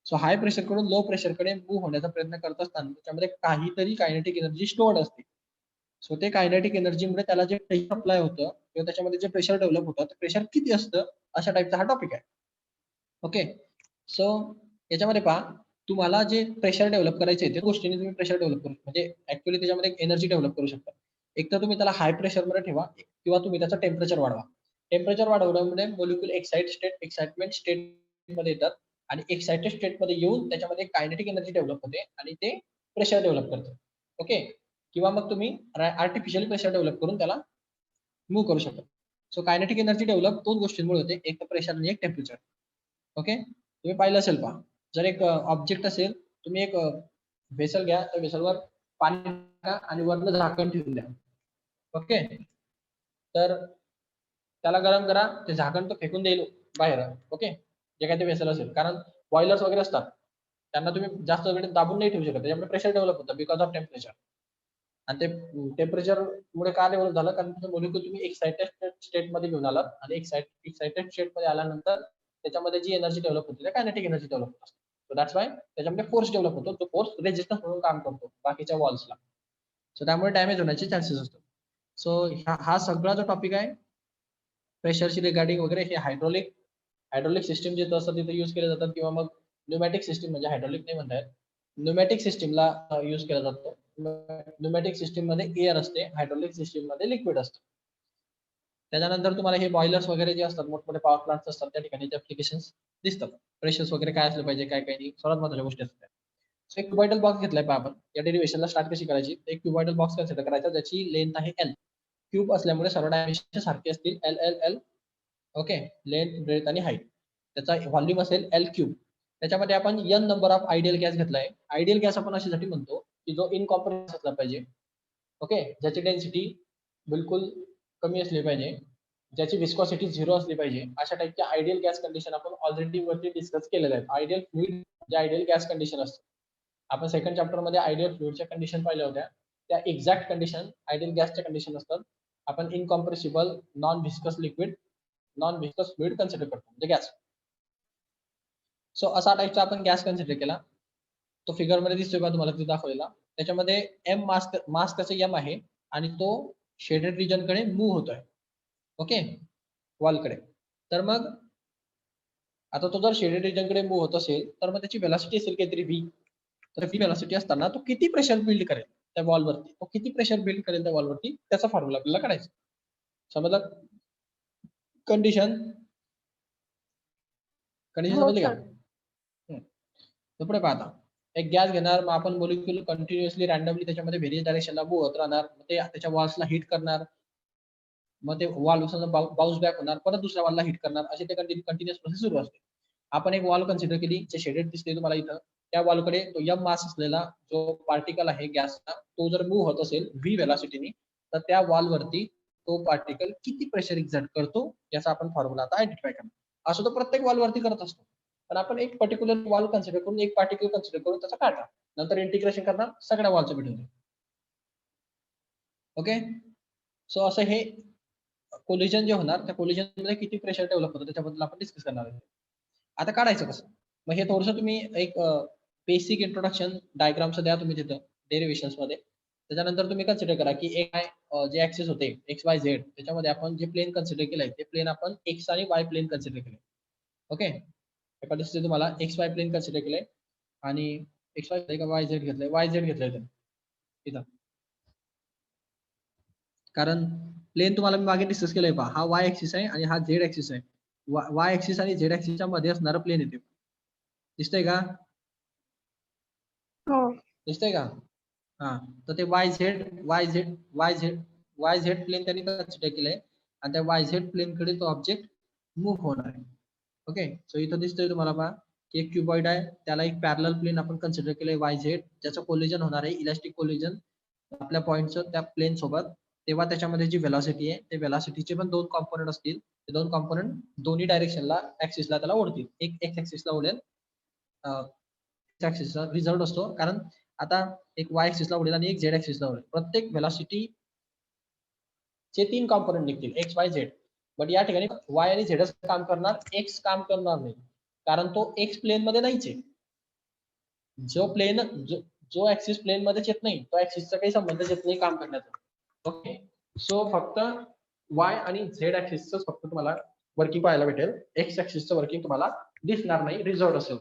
सो हाय प्रेशर कडून लो प्रेशरकडे मूव्ह होण्याचा प्रयत्न करत असताना त्याच्यामध्ये काहीतरी कायनेटिक एनर्जी स्टोअर्ड असते. सो ते कायनेटिक एनर्जीमुळे त्याला जे प्रेशर अप्लाय होतं किंवा त्याच्यामध्ये जे प्रेशर डेव्हलप होतं, प्रेशर किती असतं, अशा टाईपचा हा टॉपिक आहे. ओके, सो याच्यामध्ये पहा, तुम्हाला जे प्रेशर डेव्हलप करायचे त्या गोष्टीने तुम्ही प्रेशर डेव्हलप करू, म्हणजे ऍक्च्युअली त्याच्यामध्ये एनर्जी डेव्हलप करू शकता. एक तर तुम्ही त्याला हाय प्रेशरमध्ये ठेवा किंवा तुम्ही त्याचं टेम्परेचर वाढवा. टेम्परेचर वाढवल्यामुळे मॉलिक्यूल एक्साइटमेंट स्टेट मध्ये येतात आणि एक्साइटेड स्टेट मध्ये येऊन त्याच्यामध्ये कायनेटिक एनर्जी डेव्हलप होते आणि ते प्रेशर डेव्हलप करते. ओके, किंवा मग तुम्ही आर्टिफिशियल प्रेशर डेव्हलप करून त्याला मूव्ह करू शकता. सो कायनेटिक एनर्जी डेव्हलप दोन गोष्टींमुळे होते, एक तर प्रेशर आणि एक टेम्परेचर. ओके, तुम्ही पाहिलं असेल पहा, जर एक ऑब्जेक्ट असेल, तुम्ही एक व्हेसल घ्या, त्या व्हेसलवर पाणी टाका आणि वरनं झाकण ठेवून द्या. ओके, तर त्याला गरम करा, ते झाकण तर फेकून देईल बाहेर. ओके, जे काही ते व्हेसल असेल, कारण बॉयलर्स वगैरे असतात, त्यांना तुम्ही जास्त वेळ दाबून नाही ठेवू शकत, त्याच्यामुळे प्रेशर डेव्हलप होतं बिकॉज ऑफ टेम्परेचर. आणि ते टेम्परेचर मुळे का डेव्हलप झालं, कारण मॉलिक्यूल तुम्ही एक्साइटेड स्टेट मध्ये घेऊन आलात आणि एक्साइटेड स्टेट मध्ये आल्यानंतर त्याच्यामध्ये जी एनर्जी डेव्हलप होते कायनेटिक एनर्जी डेव्हलप होत असते. सो दॅट्स वाय त्याच्यामध्ये फोर्स डेव्हलप होतो, तो फोर्स रेजिस्टन्स म्हणून काम करतो बाकीच्या वॉल्सला. सो त्यामुळे डॅमेज होण्याचे चान्सेस असतात. सो हा सगळा जो टॉपिक आहे प्रेशरशी रिगार्डिंग वगैरे, हे हायड्रोलिक सिस्टीम जिथं असतात तिथे यूज केले जातात, किंवा मग न्यूमॅटिक सिस्टीम, म्हणजे हायड्रोलिक नाही म्हणता येत, न्यूमॅटिक सिस्टीमला यूज केला जातो. न्यूमॅटिक सिस्टीम मध्ये एअर असते, हायड्रोलिक सिस्टीम मध्ये लिक्विड असतं. त्याच्यानंतर तुम्हाला हे बॉयलर्स वगैरे जे असतात, मोठमोठे पॉवर प्लांट्स असतात, त्या ठिकाणी ऍप्लिकेशन दिसतात. प्रेशर्स वगैरे काय असलं पाहिजे, काय काय नाही, सर्वात महत्त्वाच्या गोष्टी असतात. सो एक क्युबॉइडल बॉक्स घेतलाय पहा आपण, या डेरिव्हेशनला स्टार्ट कशी करायची. एक क्युबॉइडल बॉक्स कन्सिडर करायचा, ज्याची लेंथ आहे एल. क्यूब असल्यामुळे सर्व डायमेन्शन सारखे असतील, L L L. Okay, length, breadth आणि हाईट. त्याचा व्हॉल्यूम असेल एल क्यूब. त्याच्यामध्ये आपण N number of ideal gas घेतलाय. आयडियल गॅस आपण अशासाठी म्हणतो की जो इनकॉम्प्रेस असला पाहिजे. ओके, ज्याची डेन्सिटी बिलकुल कमी असली पाहिजे, ज्याची विस्कॉसिटी 0 असली पाहिजे, अशा टाईपच्या आयडियल गॅस कंडिशन आपण ऑलरेडी वरती डिस्कस केलेल्या आहेत. आयडियल फ्लुइड जे आयडियल गॅस कंडिशन असते, आपण सेकंड चॅप्टर मध्ये आयडियल फ्लुइडच्या कंडिशन पाहिल्या होत्या. त्या एक्झॅक्ट कंडिशन आयडियल गॅसच्या कंडिशन असतात. आपण incompressible, non viscous liquid, non viscous fluid consider करतो, म्हणजे गॅस. सो असा टाईपचा आपण गॅस कन्सिडर केला. तो फिगर मध्ये दिसतोय का तुम्हाला, तिथे दाखवलेला. त्याच्यामध्ये एम मास त्याचा एम आहे आणि तो शेडेड रिजन कडे मूव्ह होतोय. ओके, वॉलकडे. तर मग आता तो जर शेडेड रिजन कडे मूव्ह होत असेल, तर मग त्याची वेलॉसिटी असेल काहीतरी व्ही. तर व्ही वेलॉसिटी असताना तो किती प्रेशर बिल्ड करेल त्या वॉलवरती, तो किती प्रेशर बिल्ड करेल त्या वॉलवरती, त्याचा फॉर्म्युला आपल्याला काढायचा. समजलं कंडिशन हो समजली का? सर. तर पुढे पाहता, एक गॅस घेणार, मग आपण मॉलिक्यूल कंटिन्युअसली रँडमली त्याच्यामध्ये व्हेरियस डायरेक्शनला मूव्ह होत राहणार, मग ते त्याच्या वॉल्सला हिट करणार, मग ते वॉल बाउन्स बॅक होणार, परत दुसऱ्या वॉलला हिट करणार, अशी ते कंटिन्युअस प्रोसेस सुरू असते. आपण एक वॉल कन्सिडर केली, जे शेडेड दिसते तुम्हाला इथं. त्या वॉलकडे तो एम मास असलेला जो पार्टिकल आहे गॅसचा, तो जर मूव्ह होत असेल व्ही वेलॉसिटीनी, तर त्या वॉलवरती तो पार्टिकल किती प्रेशर एक्झर्ट करतो याचा आपण फॉर्म्युला आता आयडेंटिफाय करणार. असं तो प्रत्येक वॉलवरती करत असतो, पण आपण एक पर्टिक्युलर वॉल कन्सिडर करून, एक पार्टिकल कन्सिडर करून त्याचा काढा, नंतर इंटिग्रेशन करणार, सगळ्या वॉलचं भेटून जाईल. ओके, सो असं हे कोलिजन जे होणार, त्या कोलिजन मध्ये किती प्रेशर डेव्हलप होतं त्याच्याबद्दल आपण डिस्कस करणार आहे. आता काढायचं कसं, मग हे थोडंसं तुम्ही एक बेसिक इंट्रोडक्शन डायग्रामचं द्या तुम्ही तिथं डेरिव्हेशन्स मध्ये. त्याच्यानंतर तुम्ही कन्सिडर करा की एक जे ऍक्सिस होते एक्स वाय झेड, त्याच्यामध्ये आपण जे प्लेन कन्सिडर केलंय ते प्लेन आपण एक्स आणि वाय प्लेन कन्सिडर केले. ओके, एका दिसते तुम्हाला एक्स वाय प्लेन कन्सिडर केलंय आणि एक्स वाय का वाय झेड घेतलंय, वाय झेड घेतलंय इथं. कारण प्लेन तुम्हाला मी मागे डिस्कस केलंय पहा, हा वाय ऍक्सिस आहे आणि हा झेड ऍक्सिस आहे. वाय ऍक्सिस आणि झेड ऍक्सिसच्या मध्ये असणारं प्लेन येते, दिसतंय का? हो. दिसतंय का? हा, तर ते वाय झेड प्लेन त्यांनी कन्सिडर केलंय आणि त्या वाय झेड प्लेन कडे तो ऑब्जेक्ट मूव्ह होणार आहे. ओके, सो इथं दिसतंय तुम्हाला पहा की एक क्युबॉइड आहे, त्याला एक पॅरलल प्लेन आपण कन्सिडर केलंय वाय झेड, ज्याचं कोलिजन होणार आहे, इलास्टिक कोलिजन आपल्या पॉईंटचं त्या प्लेन सोबत. तेव्हा त्याच्यामध्ये जी वेलॉसिटी आहे, ते वेलॉसिटीचे पण दोन कॉम्पोनंट असतील. ते दोन कॉम्पोनंट दोन्ही डायरेक्शनला ऍक्सिसला त्याला ओढतील. एक एक्स ऍक्सिसला ओढेल, ऍक्सिसला रिझल्ट असतो, कारण आता एक वाय ऍक्सिसला ओढेल आणि एक झेड ऍक्सिसला ओढेल. प्रत्येक वेलॉसिटी चे तीन कॉम्पोनंट निघतील, एक्स वाय झेड. बट या ठिकाणी वाय आणि झेड काम करणार, एक्स काम करणार नाही, कारण तो एक्स प्लेन मध्ये नाहीच आहे. जो ऍक्सिस प्लेन मध्येच येत नाही, तो ऍक्सिसचा काही संबंधच येत नाही काम करण्याचा. ओके, सो फक्त वाय आणि झेड ऍक्सिसच फक्त तुम्हाला वर्किंग पाहायला भेटेल, एक्स ऍक्सिसचं वर्किंग तुम्हाला दिसणार नाही, रिझर्व्ड असेल.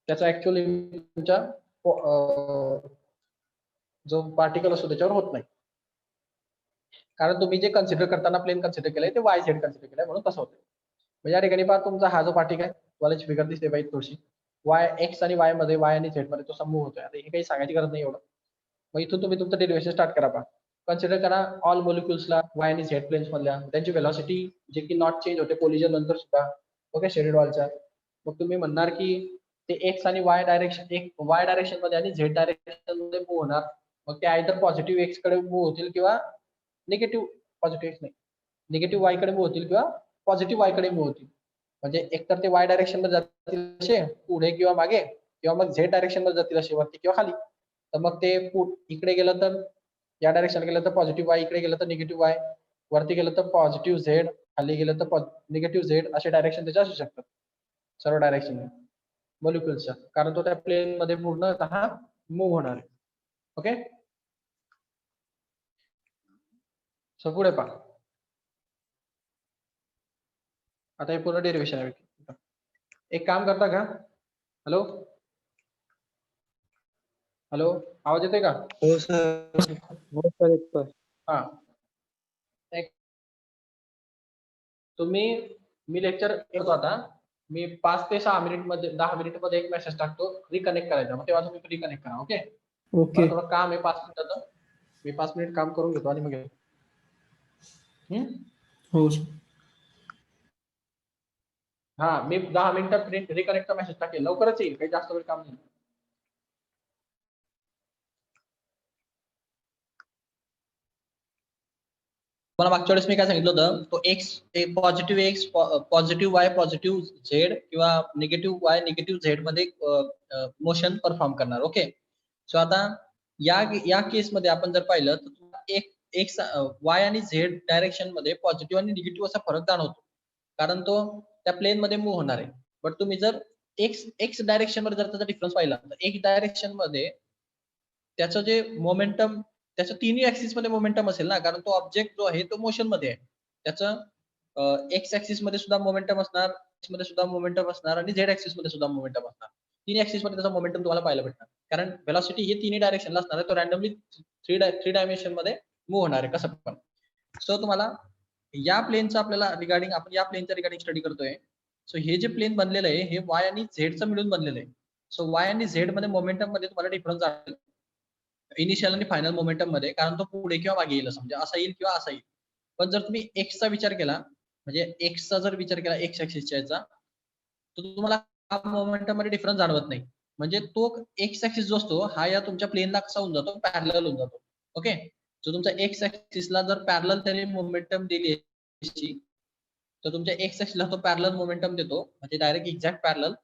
त्याचा ऍक्च्युअली तुमच्या जो पार्टिकल असतो त्याच्यावर होत नाही. कारण तुम्ही जे कन्सिडर करताना प्लेन कन्सिडर केलंय ते वाय झेड कन्सिडर केलंय म्हणून तसं होतं. म्हणजे या ठिकाणी पहा तुमचा हा जो पार्टिक आहे तुम्हाला फिगर दिसते पाहिजे थोडीशी वाय एक्स आणि वाय मध्ये वाय आणि झेड मध्ये तो समूह होतोय. आता हे काही सांगायची गरज नाही एवढं. मग इथून तुम्ही तुमचं डेरिव्हेशन स्टार्ट करा पहा. कन्सिडर करा ऑल मोलिक्युल्सला वाय आणि झेड प्लेन्स मधल्या त्यांची व्हेलॉसिटी जे की नॉट चेंज होते कोलिजन नंतर सुद्धा ओके शेडेड वॉलच्या. मग तुम्ही म्हणणार की ते एक्स आणि वाय डायरेक्शन एक वाय डायरेक्शन मध्ये आणि झेड डायरेक्शन मध्ये मूव्ह होणार. मग ते आयदर पॉझिटिव्ह एक्स कडे मूव्ह होतील किंवा निगेटिव्ह पॉझिटिव्ह एक्स नाही निगेटिव्ह वाय कडे मूव्ह होतील किंवा पॉझिटिव्ह वाय कडे मूव्ह होतील. म्हणजे एकतर ते वाय डायरेक्शन मध्ये जातील असे पुढे किंवा मागे किंवा मग झेड डायरेक्शन मध्ये जातील असे वरती किंवा खाली. तर मग ते इकडे गेलं तर या डायरेक्शन गेलं तर पॉझिटिव्ह वाय इकडे गेलं तर निगेटिव्ह वाय वरती गेलं तर पॉझिटिव्ह झेड खाली गेलं तर निगेटिव्ह झेड असे डायरेक्शन त्याचे असू शकतात सर्व डायरेक्शन मॉलिक्युल्सच्या कारण तो त्या प्लेन मध्ये पूर्णतः मूव्ह होणार आहे. ओके सो पुढे पहा. आता हे पूर्ण डेरिव्हेशन आहे. एक काम करता का हॅलो हॅलो आवाज येतोय का? हो सर. हो सर येतोय. हा तुम्ही मी लेक्चर येतो आता मी 5 ते 6 मिनिट मध्ये 10 मिनिट मध्ये एक मेसेज टाकतो रिकनेक्ट करायचा मग तेव्हा तुम्ही रिकनेक्ट करा. Okay okay. मला थोडं काम आहे 5 मिनिटाचं मी 5 मिनिट काम करून घेतो आणि मग येतो. हो सर. हा मी 10 मिनिटात रिकनेक्टचा मेसेज टाकेल लवकरच येईल काही जास्त वेळ काम नाही. मला मागच्या वेळेस मी काय सांगितलं होतं तो x positive x positive Y positive Z किंवा निगेटिव्ह वाय निगेटिव्ह झेड मध्ये मोशन परफॉर्म करणार. ओके सो आता या केस मध्ये आपण जर पाहिलं तर एक एक्स वाय आणि झेड डायरेक्शन मध्ये पॉझिटिव्ह आणि निगेटिव्ह असा फरक जाणवतो कारण तो त्या प्लेन मध्ये मूव्ह होणार आहे. बट तुम्ही जर एक्स डायरेक्शन मध्ये जर त्याचा डिफरन्स पाहिला तर एक्स डायरेक्शन मध्ये त्याचं जे मोमेंटम त्याचं तिन्ही ऍक्सिस मध्ये मोमेंटम असेल ना कारण तो ऑब्जेक्ट जो आहे तो मोशन मध्ये आहे. त्याचं एक्स ऍक्सिस मध्ये सुद्धा मोमेंटम असणार एक्स मध्ये सुद्धा मोमेंटम असणार आणि झेड ऍक्सिस मध्ये सुद्धा मोमेंटम असणार. तिन्ही ऍक्सिस मध्ये त्याचा मोमेंटम तुम्हाला पाहायला भेटणार कारण व्हेलॉसिटी हे तिन्ही डायरेक्शनला असणार आहे तो रँडमली थ्री डायमेन्शन मध्ये मूव्ह होणार आहे कसं पण. सो तुम्हाला या प्लेनचं आपल्याला रिगार्डिंग आपण या प्लेनच्या रिगार्डिंग स्टडी करतोय. सो हे जे प्लेन बनलेलं आहे हे वाय आणि झेडचं मिळून बनलेलं आहे. सो वाय आणि झेड मध्ये मोमेंटम मध्ये तुम्हाला डिफरन्स जाणवेल इनिशियल आणि फायनल मोमेंटम मध्ये कारण तो पुढे किंवा मागे येईल समजा असा येईल किंवा असा येईल. पण जर तुम्ही एक्सचा विचार केला म्हणजे एक्सचा जर विचार केला एक्स ऍक्सिसच्या याचा तर तुम्हाला मोमेंटम मध्ये डिफरन्स जाणवत नाही. म्हणजे तो एक्स ऍक्सिस जो असतो हा या तुमच्या प्लेनला कसा होऊन जातो पॅरलल होऊन जातो. ओके जो तुमचा एक्स ऍक्सिसला जर पॅरलल त्याने मोमेंटम दिली तर तुमच्या एक्स ऍक्सिसला तो पॅरलल मोमेंटम देतो म्हणजे डायरेक्ट एक्झॅक्ट पॅरलल.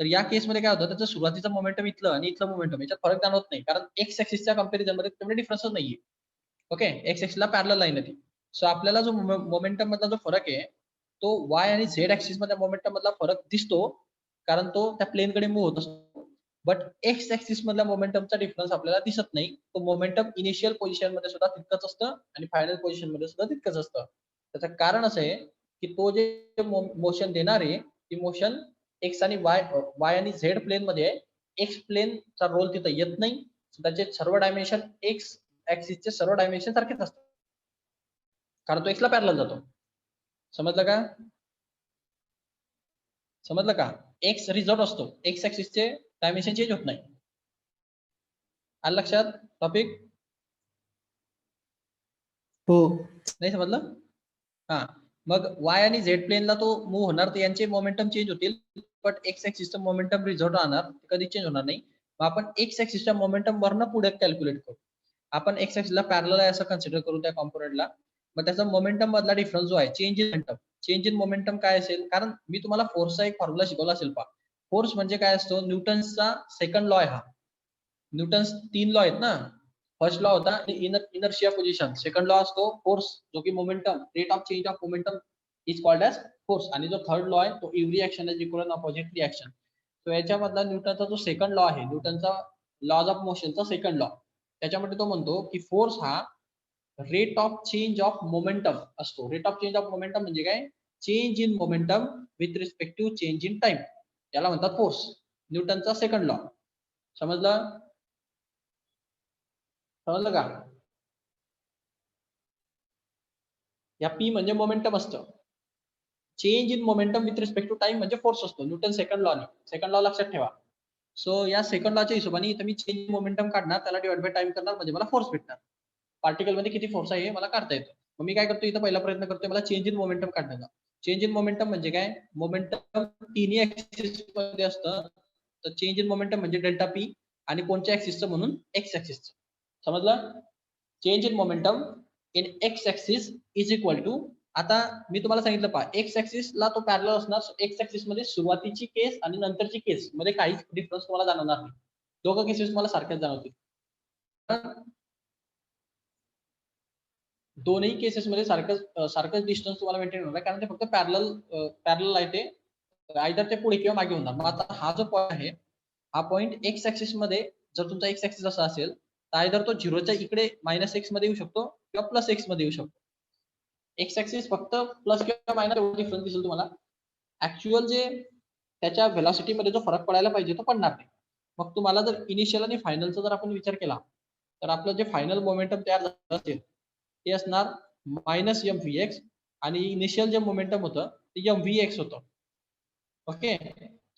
तर या केसमध्ये काय होतं त्याचं सुरुवातीचं मोमेंटम इथलं आणि इथलं मोमेंटम याच्यात फरक जाणवत नाही कारण एक्स ऍक्सिसच्या कंपॅरिझन मध्ये तेवढे डिफरन्सच नाहीये. ओके एक्स ऍक्सिसला पॅरलल लाईन आहे ती. सो आपल्याला जो मोमेंटम मधला जो फरक आहे तो वाय आणि झेड ऍक्सिस मधल्या मोमेंटम मधला फरक दिसतो कारण तो त्या प्लेन कडे मूव्ह होत असतो. बट एक्स ऍक्सिस मधल्या मोमेंटमचा डिफरन्स आपल्याला दिसत नाही. तो मोमेंटम इनिशियल पोझिशन मध्ये सुद्धा तितकंच असतं आणि फायनल पोझिशन मध्ये सुद्धा तितकंच असतं. त्याचं कारण असं आहे की तो जे मोशन देणार आहे ती मोशन एक्स आणि वाय आणि झेड प्लेन मध्ये एक्स प्लेनचा रोल तिथं येत नाही. त्याचे सर्व डायमेन्शन एक्स ऍक्सिसचे सर्व डायमेन्शन सारखेच असतात कारण तो एक्सला पॅरलल जातो. समजलं का? समजलं का? एक्स रिझल्ट असतो एक्स ऍक्सिसचे डायमेन्शन चेंज होत नाही. आलं लक्षात टॉपिक? हो नाही समजलं? हा मग वाय आणि झेड प्लेनला तो मूव्ह होणार तर यांचे मोमेंटम चेंज होतील बट एक्स ऍक्सिसचं मोमेंटम रिझल्ट राहणार कधी चेंज होणार नाही. मग आपण एक्स ऍक्सिसच्या मोमेंटम वरनं पुढे कॅल्क्युलेट करू. आपण एक्स ऍक्सिसला पॅरलल आहे असं कन्सिडर करू त्या कॉम्पोनंटला. मग त्याचा मोमेंटम मधला डिफरन्स जो आहे change in momentum change in momentum काय असेल कारण मी तुम्हाला फोर्सचा एक फॉर्म्युला शिकवला असेल पहा. फोर्स म्हणजे काय असतो न्यूटन्सचा सेकंड लॉ आहे हा. न्यूटन्स 3 लॉ आहेत ना. फर्स्ट लॉ होता इनर्शिया पोझिशन. सेकंड लॉ असतो फोर्स जो की momentum rate of change of momentum is called as force आणि जो थर्ड लॉ आहे तो every action is equal to opposite reaction. तो याच्यामधला न्यूटनचा जो सेकंड लॉ आहे न्यूटनचा लॉज ऑफ मोशनचा सेकंड लॉ त्याच्यामध्ये तो म्हणतो की फोर्स हा rate of change of momentum असतो. Rate of change of momentum म्हणजे काय change in momentum with respect to change in time याला म्हणतात फोर्स. न्यूटनचा second law. समजलं? समजलं का? या पी म्हणजे मोमेंटम असतं. Change in momentum with respect to time म्हणजे फोर्स असतो न्यूटन सेकंड लॉ लक्षात ठेवा. सो या सेकंड लॉच्या हिशोबाने इथं मी चेंज मोमेंटम काढणार, त्याला डिवाइड बाय टाइम करणार, म्हणजे मला फोर्स भेटणार. पार्टिकल मध्ये किती फोर्स आहे हे मला काढता येतं. मग मी काय करतो, इथं पहिला प्रयत्न करतोय मला चेंज इन मोमेंटम काढण्याचा. चेंज इन मोमेंटम म्हणजे काय, मोमेंटम तिन्ही ऍक्सिस मध्ये असतं. तर चेंज इन मोमेंटम म्हणजे डेल्टा पी, आणि कोणत्या ऍक्सिसचं म्हणून एक्स ऍक्सिसचं. समजलं? Change in momentum in X axis is equal to, आता मी तुम्हाला सांगितलं पहा, एक्स ऍक्सिसला तो पॅरलल असणार. एक्स ऍक्सिस मध्ये सुरुवातीची केस आणि नंतरची केस मध्ये काहीच डिफरन्स तुम्हाला जाणवणार नाही. दोघं केसेस तुम्हाला सारख्याच जाणवतील. दोनही केसेस मध्ये सारखंच डिस्टन्स तुम्हाला मेंटेन होणार आहे, कारण ते फक्त पॅरलल आहे. ते आयदर ते पुढे किंवा मागे होणार. मग आता हा जो पॉईंट आहे, हा पॉईंट एक्स ऍक्सिस मध्ये, जर तुमचा एक्स ऍक्सिस असा असेल तर आयदर तो झिरोच्या इकडे -x मध्ये येऊ शकतो किंवा +x मध्ये येऊ शकतो. एक्स ऍक्सिस फक्त प्लस किंवा मायनस एवढा डिफरन्स दिसेल तुम्हाला. ऍक्च्युअल जे त्याच्या व्हेलॉसिटी मध्ये जो फरक पडायला पाहिजे तो पडणार नाही. मग तुम्हाला जर इनिशियल आणि फायनलचा जर आपण विचार केला, तर आपलं जे फायनल मोमेंटम तयार झालं असेल ते असणार -mvx, आणि इनिशियल जे मोमेंटम होतं ते mvx होतं. ओके,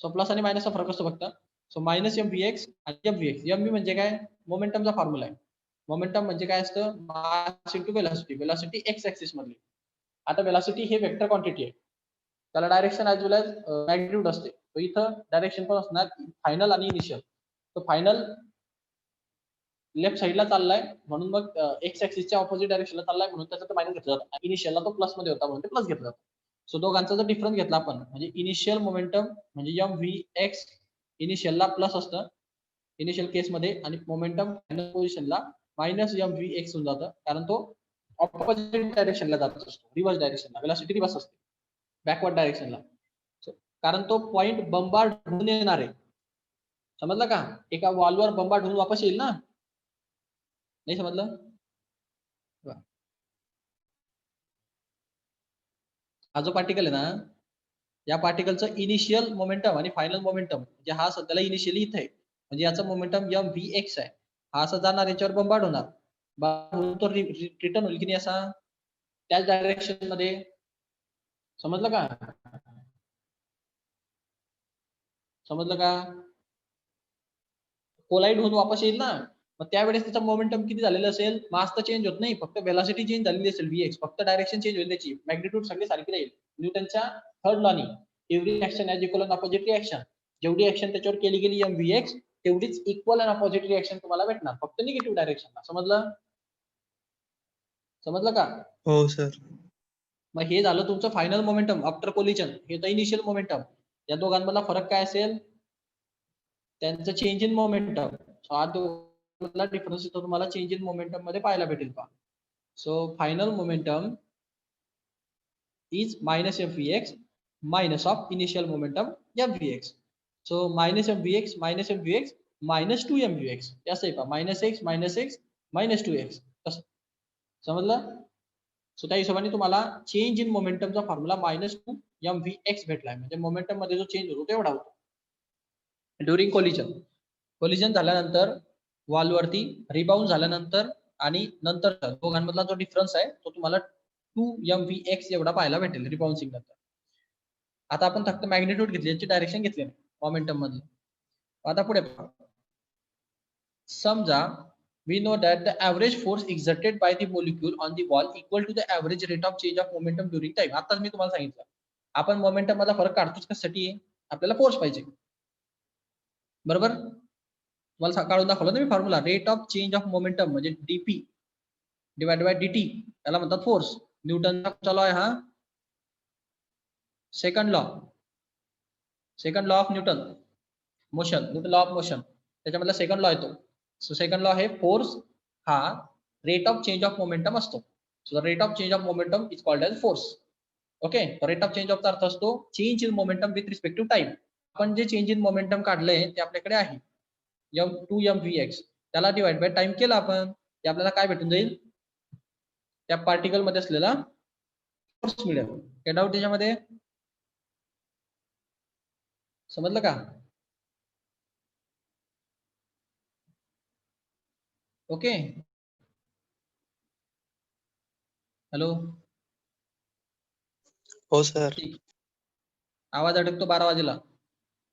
सो प्लस आणि मायनसचा फरक असतो फक्त. सो -mvx आणि mvx. mv म्हणजे काय, मोमेंटमचा फॉर्म्युला आहे. मोमेंटम म्हणजे काय असतं, mass into velocity. Velocity x axis मधली. आता वेलॉसिटी हे वेक्टर क्वांटिटी आहे, त्याला डायरेक्शन ऍज वेल एज मॅग्निट्यूड असते. तो इथं डायरेक्शन पण असणार फायनल आणि इनिशियल. तो फायनल लेफ्ट साईडला चाललाय म्हणून मग एक्स ऍक्सिसच्या ऑपोजिट डायरेक्शनला चाललाय म्हणून त्याचा मायनस घेतला जातो. इनिशियलला तो प्लस मध्ये होता म्हणून ते प्लस घेतला जातो. सो दोघांचा जर डिफरन्स घेतला आपण, म्हणजे इनिशियल मोमेंटम म्हणजे mvx इनिशियलला प्लस असतं इनिशियल केसमध्ये, आणि मोमेंटम फायनल पोझिशनला -mvx होऊन जातं, कारण तो ऑपोजिट डायरेक्शनला जात असतो, रिव्हर्स डायरेक्शनला. वेलॉसिटी रिव्हर्स असते, बॅकवर्ड डायरेक्शनला. कारण तो पॉइंट बंबार्ड होऊन येणार आहे. समजलं का? एका वॉलवर बंबार्ड होऊन वापस येईल ना, नाही समजलं? हा जो पार्टिकल आहे ना, या पार्टिकलचं इनिशियल मोमेंटम आणि फायनल मोमेंटम, म्हणजे हा सध्याला इनिशियली इथे आहे, म्हणजे याचा मोमेंटम mvx आहे. हा असा जाणार, याच्यावर बंबार्ड होणार, म्हणून तो रिटर्न होईल की नाही असा, त्याच डायरेक्शन मध्ये. समजलं का? समजलं का? कोलाइड होऊन वापस येईल ना, मग त्यावेळेस त्याचा मोमेंटम किती झालेलं असेल, मास तर चेंज होत नाही, फक्त वेलॉसिटी चेंज झालेली असेल vx, फक्त डायरेक्शन चेंज होईल, त्याची मॅग्निट्यूड सगळी सारखी राहील. न्यूटनच्या थर्ड लॉनी every action as equal and opposite reaction, जेवढी ऍक्शन त्याच्यावर केली गेली mvx, तेवढीच इक्वल अँड ऑपोजिट रिएक्शन तुम्हाला भेटणार, फक्त निगेटिव्ह डायरेक्शनला. समजलं? समजलं का? हो सर. मग हे झालं तुमचं फायनल मोमेंटम आफ्टर कोलिजन, हे तर इनिशियल मोमेंटम. या दोघांमधला फरक काय असेल, त्यांचं चेंज इन मोमेंटम. हा दोघांमधला डिफरन्स इथं तुम्हाला चेंज इन मोमेंटम मध्ये पाहायला भेटेल पहा. So final momentum is -mvx minus of initial momentum mvx. So -mvx -2mvx असं आहे पहा, -x -2x असं. समजलं? सो त्या हिशोबाने तुम्हाला चेंज इन मोमेंटमचा फॉर्म्युला -2mvx भेटलाय, म्हणजे मोमेंटम मध्ये जो चेंज होतो तेवढा होतो ड्युरिंग कोलिजन झाल्यानंतर, वॉलवरती रिबाउंड झाल्यानंतर, आणि नंतर दोघांमधला जो डिफरन्स आहे तो तुम्हाला 2mvx एवढा पाहायला भेटेल रिबाउन्सिंग नंतर. आता आपण फक्त मॅग्निट्यूड घेतली, याची डायरेक्शन घेतली नाही मोमेंटम मधली. आता पुढे समजा we know that the average force exerted by the molecule on the wall equal to the average rate of change of momentum during time. आताच मी तुम्हाला सांगितलं, आपण मोमेंटम मधला फरक काढतोच कशासाठी, आपल्याला फोर्स पाहिजे, बरोबर? तुम्हाला काढून दाखवलं ना मी formula, rate of change of momentum म्हणजे dp डिवाइड बाय dt, त्याला म्हणतात फोर्स. न्यूटनचा लॉ आहे हा, second law of Newton law of motion, त्याच्यामधला सेकंड लॉ येतो. सो सेकंड लॉ आहे, फोर्स हा rate of change of momentum असतो. So rate of change of momentum is called as force. Okay, rate of change ऑफचा अर्थ असतो change in momentum with respect to time. आपण जे change in momentum काढलंय ते आपल्याकडे आहे m2mvx, त्याला डिवाइड बाय टाइम केला आपण, ते आपल्याला काय भेटून जाईल, त्या पार्टिकल मध्ये असलेला फोर्स मिळेल. काय डाऊट त्याच्यामध्ये? समजलं का? Okay, hello. हो सर. ठीक. आवाज अटकतो 12 वाजेला.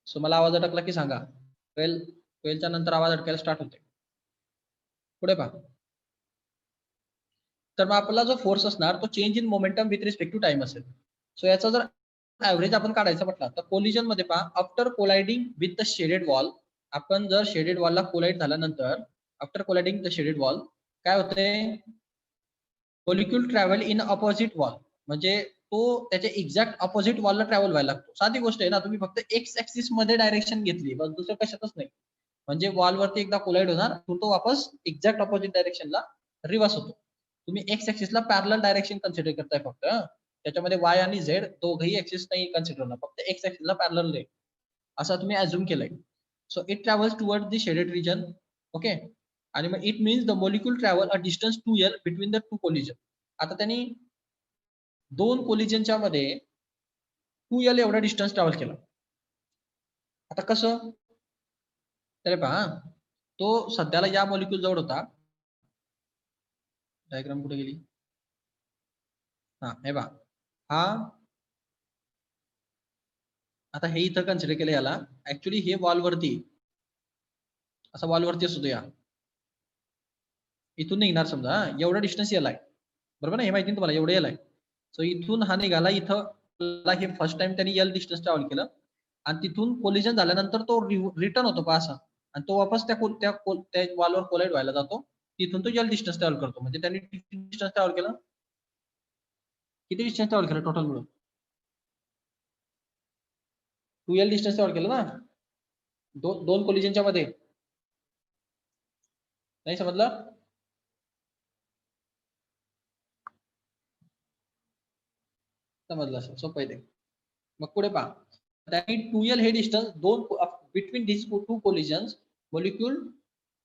सो मला आवाज अटकला की सांगा. 12च्या नंतर आवाज अटकायला स्टार्ट होते. पुढे पहा. तर मग आपला जो फोर्स असणार तो change in momentum with respect to time असेल. सो याचा जर ऍव्हरेज आपण काढायचा म्हटलं तर कोलिजन मध्ये पहा after colliding with the shaded wall, आपण जर शेडेड वॉलला कोलाइड झाल्यानंतर after colliding the shaded wall काय होते, molecule travel in opposite wall, म्हणजे तो त्याच्या एक्झॅक्ट अपोजिट वॉलला ट्रॅव्हल व्हायला लागतो. साधी गोष्ट आहे ना, तुम्ही फक्त एक्स ऍक्सिस मध्ये डायरेक्शन घेतली बस, दुसरं कशातच नाही. म्हणजे वॉल वरती एकदा कोलाइड होणार तो वापस एक्झॅक्ट अपोजिट डायरेक्शनला रिव्हर्स होतो. तुम्ही एक्स ऍक्सिसला पॅरलल डायरेक्शन कन्सिडर करताय फक्त, त्याच्यामध्ये वाय आणि झेड दोघही ऍक्सिस नाही कन्सिडर होणार, फक्त एक्स ऍक्सिसला पॅरलल आहे असं तुम्ही अज्युम केलंय. So it travels toward the shaded region. Okay. आणि मग it means the molecule travel a distance 2L between the two collision. आता त्यांनी दोन कोलिजनच्या मध्ये 2L एवढा डिस्टन्स ट्रॅव्हल केला. आता कसं तर पहा, तो सध्याला या मॉलिक्यूल जवळ होता. डायग्राम कुठे गेली? हा हे पहा, हा आता हे इथं कन्सिडर केलं याला. ऍक्च्युली हे वॉल वरती असं वॉल वरती असतो या इथून निघणार समजा एवढा डिस्टन्स याला आहे बरोबर ना, हे माहिती तुम्हाला एवढं याला आहे. सो इथून हा निघाला इथं, हे फर्स्ट टाइम त्यांनी एल डिस्टन्स ट्रॅव्हल केलं आणि तिथून कोलिजन झाल्यानंतर तो रिटर्न होतो पहा असा, आणि तो वापस त्या वॉलवर कोलाइड व्हायला जातो. तिथून तो एल डिस्टन्स ट्रॅव्हल करतो. म्हणजे त्यांनी डिस्टन्स ट्रॅव्हल केलं, किती डिस्टन्स ट्रॅव्हल केलं टोटल मिळून? 2L डिस्टन्स ट्रॅव्हल केलं ना दोन कोलिजनच्या मध्ये. नाही समजलं? समजलं असेल, सोपं आहे ते. मग पुढे पहा, त्याने 2L हे डिस्टन्स दोन between these two collisions molecule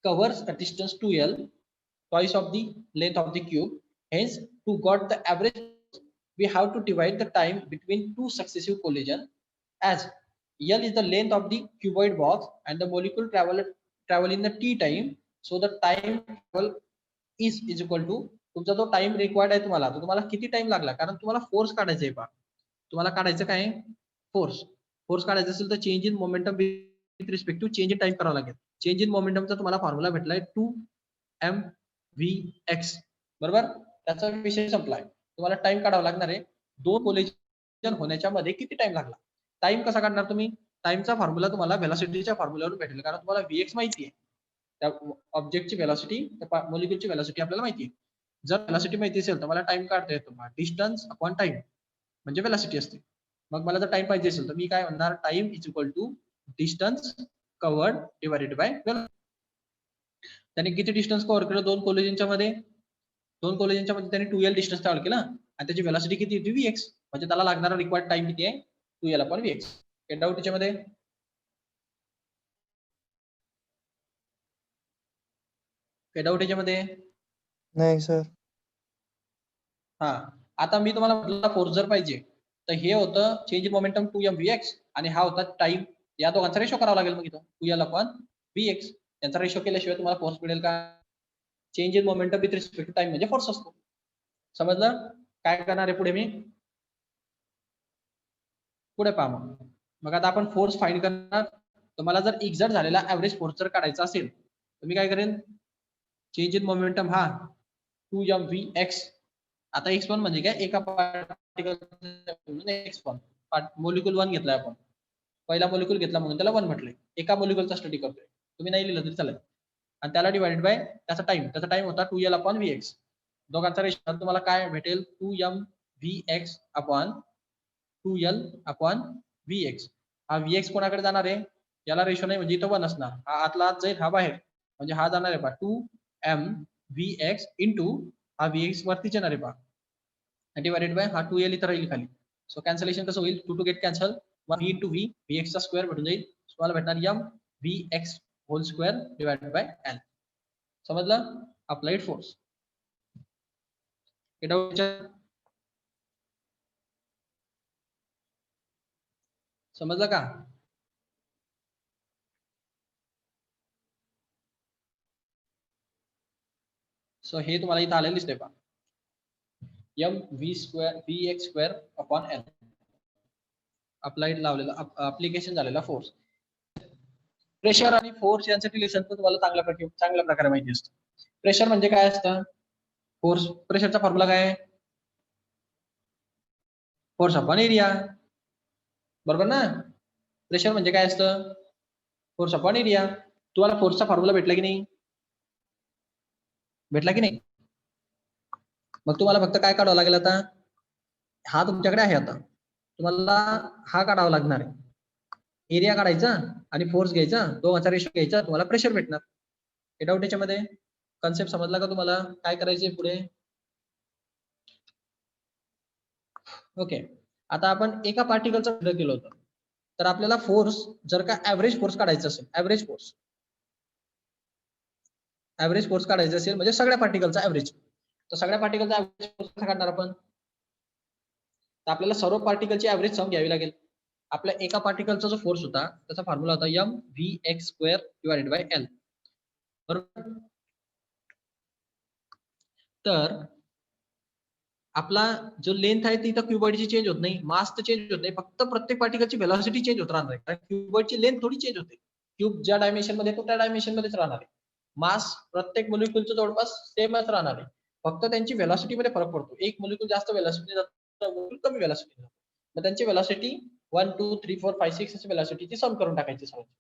covers a distance 2L twice of the length of the cube. Hence to got the average we have to divide the time between two successive collision as L is the length of the cuboid box and the molecule travel in the t time. So the time travel is equal to तुमचा जो time required आहे तुम्हाला, तो तुम्हाला किती time लागला, कारण तुम्हाला फोर्स काढायचा आहे पहा. तुम्हाला काढायचं काय फोर्स काढायचं असेल तर change in momentum with respect to change in time करावं लागेल. चेंज इन मोमेंटमचा तुम्हाला फॉर्म्युला भेटलाय 2mvx बरोबर. त्याचा विषय संपलाय. तुम्हाला टाइम काढावा लागणार आहे. दोन कोलिजन होण्याच्या मध्ये किती टाइम लागला. टाइम कसा काढणार तुम्ही? टाइमचा फॉर्म्युला तुम्हाला व्हेलॉसिटीच्या फॉर्म्युलावरून भेटेल, कारण तुम्हाला vx माहिती आहे, त्या ऑब्जेक्टची व्हेलॉसिटी, त्या मॉलिक्यूलची व्हेलॉसिटी आपल्याला माहिती आहे. जर व्हेलॉसिटी माहिती असेल तर मला टाइम काढता येतो. डिस्टन्स अपॉन टाइम म्हणजे व्हेलॉसिटी असते. मग मला जर टाइम पाहिजे असेल तर मी काय म्हणणार, time is equal to distance covered divided by velocity. त्याने किती डिस्टन्स कव्हर केलं दोन कोलिजनच्या मध्ये? दोन कोलिजनच्या मध्ये त्याने 2L डिस्टन्स ट्रॅव्हल केला आणि त्याची व्हेलॉसिटी किती होती? vx. म्हणजे त्याला लागणारा रिक्वायर्ड टाइम किती आहे? 2L upon vx. काही डाऊट त्याच्यामध्ये? काही डाऊट याच्यामध्ये? नाही सर. हा, आता मी तुम्हाला म्हटलं फोर्स जर पाहिजे तर हे होतं चेंज इन मोमेंटम 2mvx आणि हा होता टाइम. या दोघांचा रेशो करावा लागेल. मग इथं 2L अपॉन vx यांचा रेशो केल्याशिवाय तुम्हाला फोर्स मिळेल का? Change in momentum with respect to time म्हणजे फोर्स असतो. समजलं? काय करणार आहे पुढे मी? पुढे पहा मग आता आपण फोर्स फाइंड करणार. तुम्हाला जर एक्झर्ट झालेला ऍव्हरेज फोर्स जर काढायचा असेल तर मी काय करेन, चेंज इन मोमेंटम हा 2mvx. आता x1 म्हणजे काय, एका पार्टिकल x1 मॉलिक्यूल 1 घेतलाय आपण, पहिला मॉलिक्यूल घेतला म्हणून त्याला 1 म्हटलंय. एका मॉलिक्यूलचा स्टडी करतोय, तुम्ही नाही लिहिलं तरी चालेल. आणि त्याला डिवाइडेड बाय त्याचा टाइम होता 2L अपॉन vx. दोघांचा रेशो तुम्हाला काय भेटेल? 2mvx upon 2L upon vx. हा vx कोणाकडे जाणार आहे? याला रेशो नाही म्हणजे इथं 1 असणार. हा आतला आत जाईल, हा बाहेर, म्हणजे हा जाणार आहे पहा 2mvx इंटू हा vx वरतीच येणार आहे पहा, डिवाइडेड बाय हा 2L इथं राहील खाली. सो कॅन्सलेशन कसं होईल? 2 to get cancel, 1 into v, vx चा स्क्वेअर भेटून जाईल. तुम्हाला भेटणार mvx whole square divided by l. समजलं? Applied force. समजलं का? सो हे तुम्हाला इथं आलेलं दिसतंय पहा, mv square vx square upon l. Applied लावलेला अप्लिकेशन झालेला फोर्स. प्रेशर आणि फोर्स यांचं रिलेशन पण तुम्हाला चांगल्या प्रकारे माहिती असतं. प्रेशर म्हणजे काय असतं, फोर्स प्रेशरचा फॉर्म्युला काय आहे, फोर्स अपॉन एरिया, बरोबर ना. प्रेशर म्हणजे काय असतं, फोर्स अपॉन एरिया. तुम्हाला फोर्सचा फॉर्म्युला भेटला की नाही, भेटला की नाही. मग तुम्हाला फक्त काय काढावं लागेल आता, हा तुमच्याकडे आहे, आता तुम्हाला हा काढावा लागणार आहे, एरिया काढायचा आणि फोर्स घ्यायचा, दोघांचा रेशो घ्यायचा, तुम्हाला प्रेशर भेटणार. हे डाऊट याच्यामध्ये, कन्सेप्ट समजला का तुम्हाला, काय करायचे पुढे. ओके. आता आपण एका पार्टिकलचा विचार केलं होतं, तर आपल्याला फोर्स जर का ऍव्हरेज फोर्स काढायचा असेल, ऍव्हरेज फोर्स काढायचा असेल म्हणजे सगळ्या पार्टिकलचा ऍव्हरेज, तर सगळ्या पार्टिकलचा ऍव्हरेज फोर्स कसा काढणार आपण, तर आपल्याला सर्व पार्टिकलची ऍव्हरेज सम घ्यावी लागेल. आपल्या एका पार्टिकलचा जो फोर्स होता त्याचा फॉर्म्युला होता mvx² डिवाइडेड बाय l, बरोबर. तर आपला जो लेंथ आहे ती इथं क्युबॉइडची चेंज होत नाही, मास तर चेंज होत नाही, फक्त प्रत्येक पार्टिकलची व्हेलॉसिटी चेंज होत राहणार आहे, कारण क्युबॉइडची लेंथ थोडी चेंज होते. क्यूब ज्या डायमेन्शन मध्ये तो त्या डायमेन्शन मध्येच राहणार आहे. मास प्रत्येक मोलिक्युलचं जवळपास सेमच राहणार आहे, फक्त त्यांची व्हेलॉसिटी मध्ये फरक पडतो. एक मोलिक्युल जास्त व्हेलॉसिटी जातो, कमी व्हेलॉसिटी जातो. मग त्यांची व्हेलॉसिटी 1 2 3 4 5 6 अशी व्हेलॉसिटीची सम करून टाकायची सर्वांची.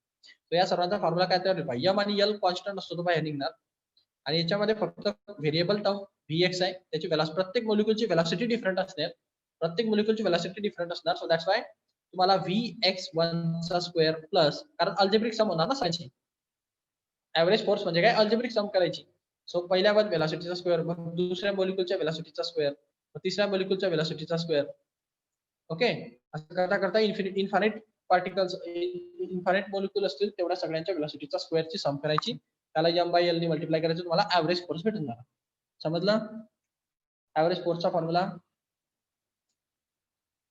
तर या सर्वांचा फॉर्म्युला काय तयार होईल, m आणि l कॉन्स्टंट असतो, तो बाहेर निघणार आणि याच्यामध्ये फक्त व्हेरिएबल टर्म Vx आहे, त्याची व्हेलॉसिटी प्रत्येक मोलिक्युलची व्हेलॉसिटी डिफरंट असते, प्रत्येक मोलिक्युलची व्हेलॉसिटी डिफरंट असणार. सो दॅट्स वाय तुम्हाला Vx1 चा स्क्वेअर प्लस, कारण अल्जेब्रिक सम होणार ना सगळ्यांची, ऍव्हरेज फोर्स म्हणजे काय, अल्जेब्रिक सम करायची. सो पहिल्या व्हेलॉसिटीचा स्क्वेअर, मग दुसऱ्या मोलिक्युलच्या व्हेलॉसिटीचा स्क्वेअर, मग तिसऱ्या मोलिक्युलच्या व्हेलॉसिटीचा स्क्वेअर. ओके. असं करता करता इन्फानाइट पार्टिकल्स, इन्फानाइट मोलिक्युल असतील तेवढ्या सगळ्यांच्या व्हेलॉसिटीचा स्क्वेअरची सम करायची, त्याला m/l ने मल्टिप्लाय करायचं, तुम्हाला ऍव्हरेज फोर्स भेटून जाणार. समजलं. ऍव्हरेज फोर्सचा फॉर्म्युला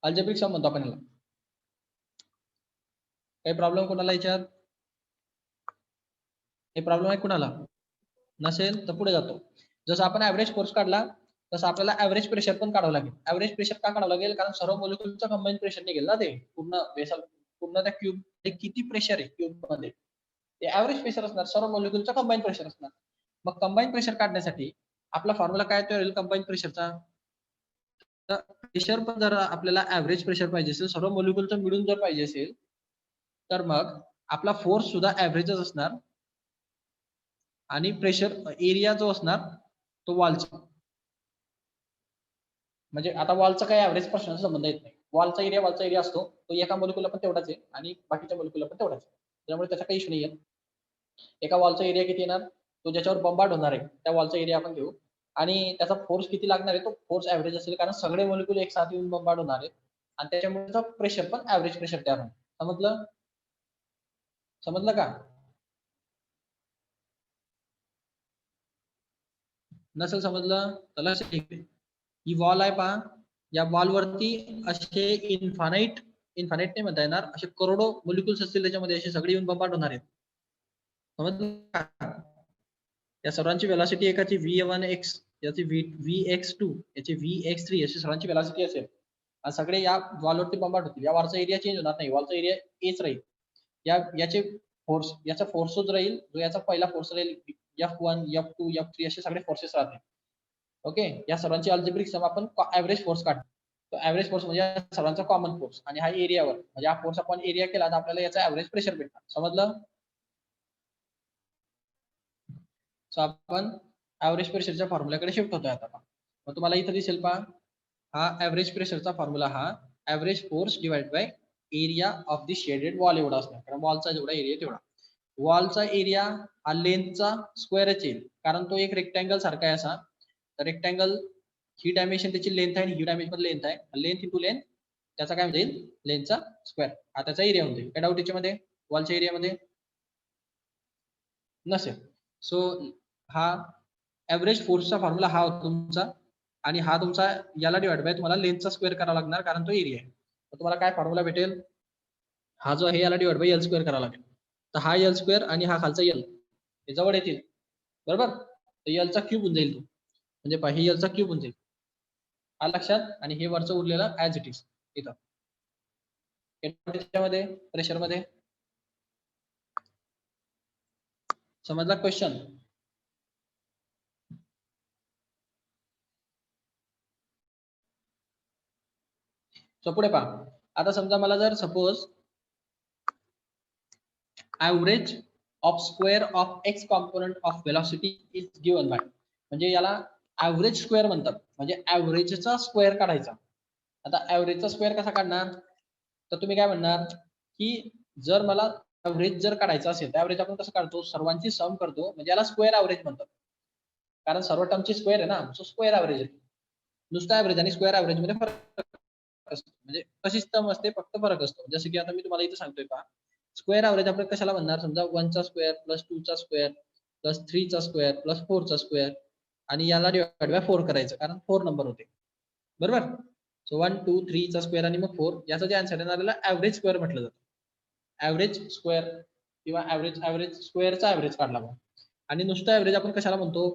अल्जेब्रिक सम म्हणतो आपण याला. काही प्रॉब्लेम कोणाला याच्यात, काही प्रॉब्लेम आहे कोणाला, नसेल तर पुढे जातो. जसं आपण ऍव्हरेज फोर्स काढला तसं आपल्याला ऍव्हरेज प्रेशर पण काढावं लागेल. ऍव्हरेज प्रेशर का काढावं लागेल, कारण सर्व मोलिक्युलचा कंबाईन प्रेशर निघेल ना, ते पूर्ण त्या क्यूब किती प्रेशर आहे क्यूब मध्ये, ते ऍव्हरेज प्रेशर असणार, सर्व मोलिक्युलचा कंबाईन प्रेशर असणार. मग कंबाईन प्रेशर काढण्यासाठी आपला फॉर्म्युला काय तयार होईल कंबाईन प्रेशरचा, तर प्रेशर पण जर आपल्याला ऍव्हरेज प्रेशर पाहिजे असेल, सर्व मोलिक्युलचं मिळून जर पाहिजे असेल, तर मग आपला फोर्स सुद्धा ऍव्हरेजच असणार आणि प्रेशर एरिया जो असणार तो वॉलचा, म्हणजे आता वॉलचा काही ऍव्हरेज प्रश्नाचा संबंध येत नाही. वॉलचा एरिया असतो, तो एका मोलिक्युलला पण तेवढाच आहे आणि बाकीच्या मोलिक्युलला पण तेवढाच आहे, त्यामुळे त्याचा काही इश्यू नाही आहे. एका वॉलचा एरिया किती येणार, तो ज्याच्यावर बंबार्ड होणार आहे त्या वॉलचा एरिया आपण घेऊ, आणि त्याचा फोर्स किती लागणार आहे तो फोर्स ऍव्हरेज असेल, कारण सगळे मोलिक्युल एक साथ येऊन बंबार्ड होणार आहे आणि त्याच्यामुळे प्रेशर पण ऍव्हरेज प्रेशर तयार होणार. समजलं का. नसेल समजलं तर लक्षात ठेवा, ही वॉल आहे पहा, या वॉल वरती असे इन्फानाइट नाही म्हणता येणार, असे करोडो मोलिक्युल्स असतील त्याच्यामध्ये, असे सगळे येऊन बंबार्ड होणार आहेत. समजलं का. या सर्वांची व्हेलॉसिटी एकाची v1x, याची vx2, याची vx3 अशी सर्वांची व्हेलॉसिटी असेल आणि सगळे या वॉलवरती बंबार्ड होतील. या वॉलचा एरिया चेंज होणार नाही, वॉलचा एरिया एच राहील. याचे फोर्स, याचा फोर्सच राहील, जो याचा पहिला फोर्स राहील F1 F2 F3 असे सगळे फोर्सेस राहतील. ओके. या सर्वांची अल्जेब्रिक सम आपण ऍव्हरेज फोर्स काढतो. तो ऍव्हरेज फोर्स म्हणजे या सर्वांचा कॉमन फोर्स आणि हा एरियावर, म्हणजे हा फोर्स आपण एरिया केला तर आपल्याला याचा ऍव्हरेज प्रेशर भेटणार. समजलं. सो आपण ऍव्हरेज प्रेशरच्या फॉर्म्युल्याकडे शिफ्ट होतोय आता. मग तुम्हाला इथं दिसेल पहा, हा ऍव्हरेज प्रेशरचा फॉर्म्युला, हा average force divide by area of the shaded wall एवढा असणार, कारण वॉलचा जेवढा एरिया तेवढा. वॉलचा एरिया हा लेंथचा स्क्वेअरच येईल, कारण तो एक रेक्टँगल सारखा आहे असा. तर रेक्टँगल ही डायमेन्शन त्याची लेंथ आहे आणि ही डायमेन्शन लेंथ आहे, लेंथ इंटू लेंथ, त्याचा काय होईल लेंथचा स्क्वेअर, हा त्याचा एरिया होईल. काय डाऊट याच्यामध्ये, वॉलच्या एरियामध्ये नसेल. सो हा ऍव्हरेज फोर्सचा फॉर्म्युला हा होता तुमचा, आणि हा तुमचा याला डिवाइड बाय तुम्हाला लेंथचा स्क्वेअर करावा लागणार, कारण तो एरिया आहे. तर तुम्हाला काय फॉर्म्युला भेटेल, हा जो आहे याला डिवाइड बाय एल स्क्वेअर करावा लागेल. तर हा एल स्क्वेअर आणि हा खालचा एल हे जवळ येतील, बरोबर. तर एलचा क्यूब होऊन जाईल तो, म्हणजे पहा हे एलचा क्यूब होऊन जाईल, हा लक्षात, आणि हे वरचं उरलेलं ऍज इट इज इथं. त्याच्यामध्ये प्रेशर मध्ये समजला क्वेश्चन? सो पुढे पहा. आता समजा मला जर suppose average of square of x component of velocity is given by, म्हणजे याला ऍव्हरेज स्क्वेअर म्हणतात, म्हणजे ऍव्हरेजचा स्क्वेअर काढायचा. आता ऍव्हरेजचा स्क्वेअर कसा काढणार? तर तुम्ही काय म्हणणार की जर मला ऍव्हरेज जर काढायचा असेल तर ऍव्हरेज आपण कसं काढतो? सर्वांची सम करतो, म्हणजे याला स्क्वेअर ऍव्हरेज म्हणतात, कारण सर्व टर्मची स्क्वेअर आहे ना, सो स्क्वेअर ऍव्हरेज आहे. नुसता ऍव्हरेज आणि स्क्वेअर ऍव्हरेज मध्ये फरक असतो, म्हणजे कशी टर्म असते, फक्त फरक असतो. जसं की आता मी तुम्हाला इथे सांगतोय पहा, स्क्वेअर ऍव्हरेज आपण कशाला म्हणणार? समजा 1 चा स्क्वेअर प्लस 2 चा स्क्वेअर प्लस 3 चा स्क्वेअर प्लस 4 चा स्क्वेअर आणि याला डिवाइड बाय 4 करायचं, कारण 4 नंबर होते, बरोबर? सो 1 2 3 चा स्क्वेअर आणि मग 4, याचा जे आन्सर येणार त्याला ऍव्हरेज स्क्वेअर म्हटलं जातं. ऍव्हरेज स्क्वेअर किंवा ऍव्हरेज स्क्वेअरचा ऍव्हरेज काढला मग. आणि नुसतं ऍव्हरेज आपण कशाला म्हणतो?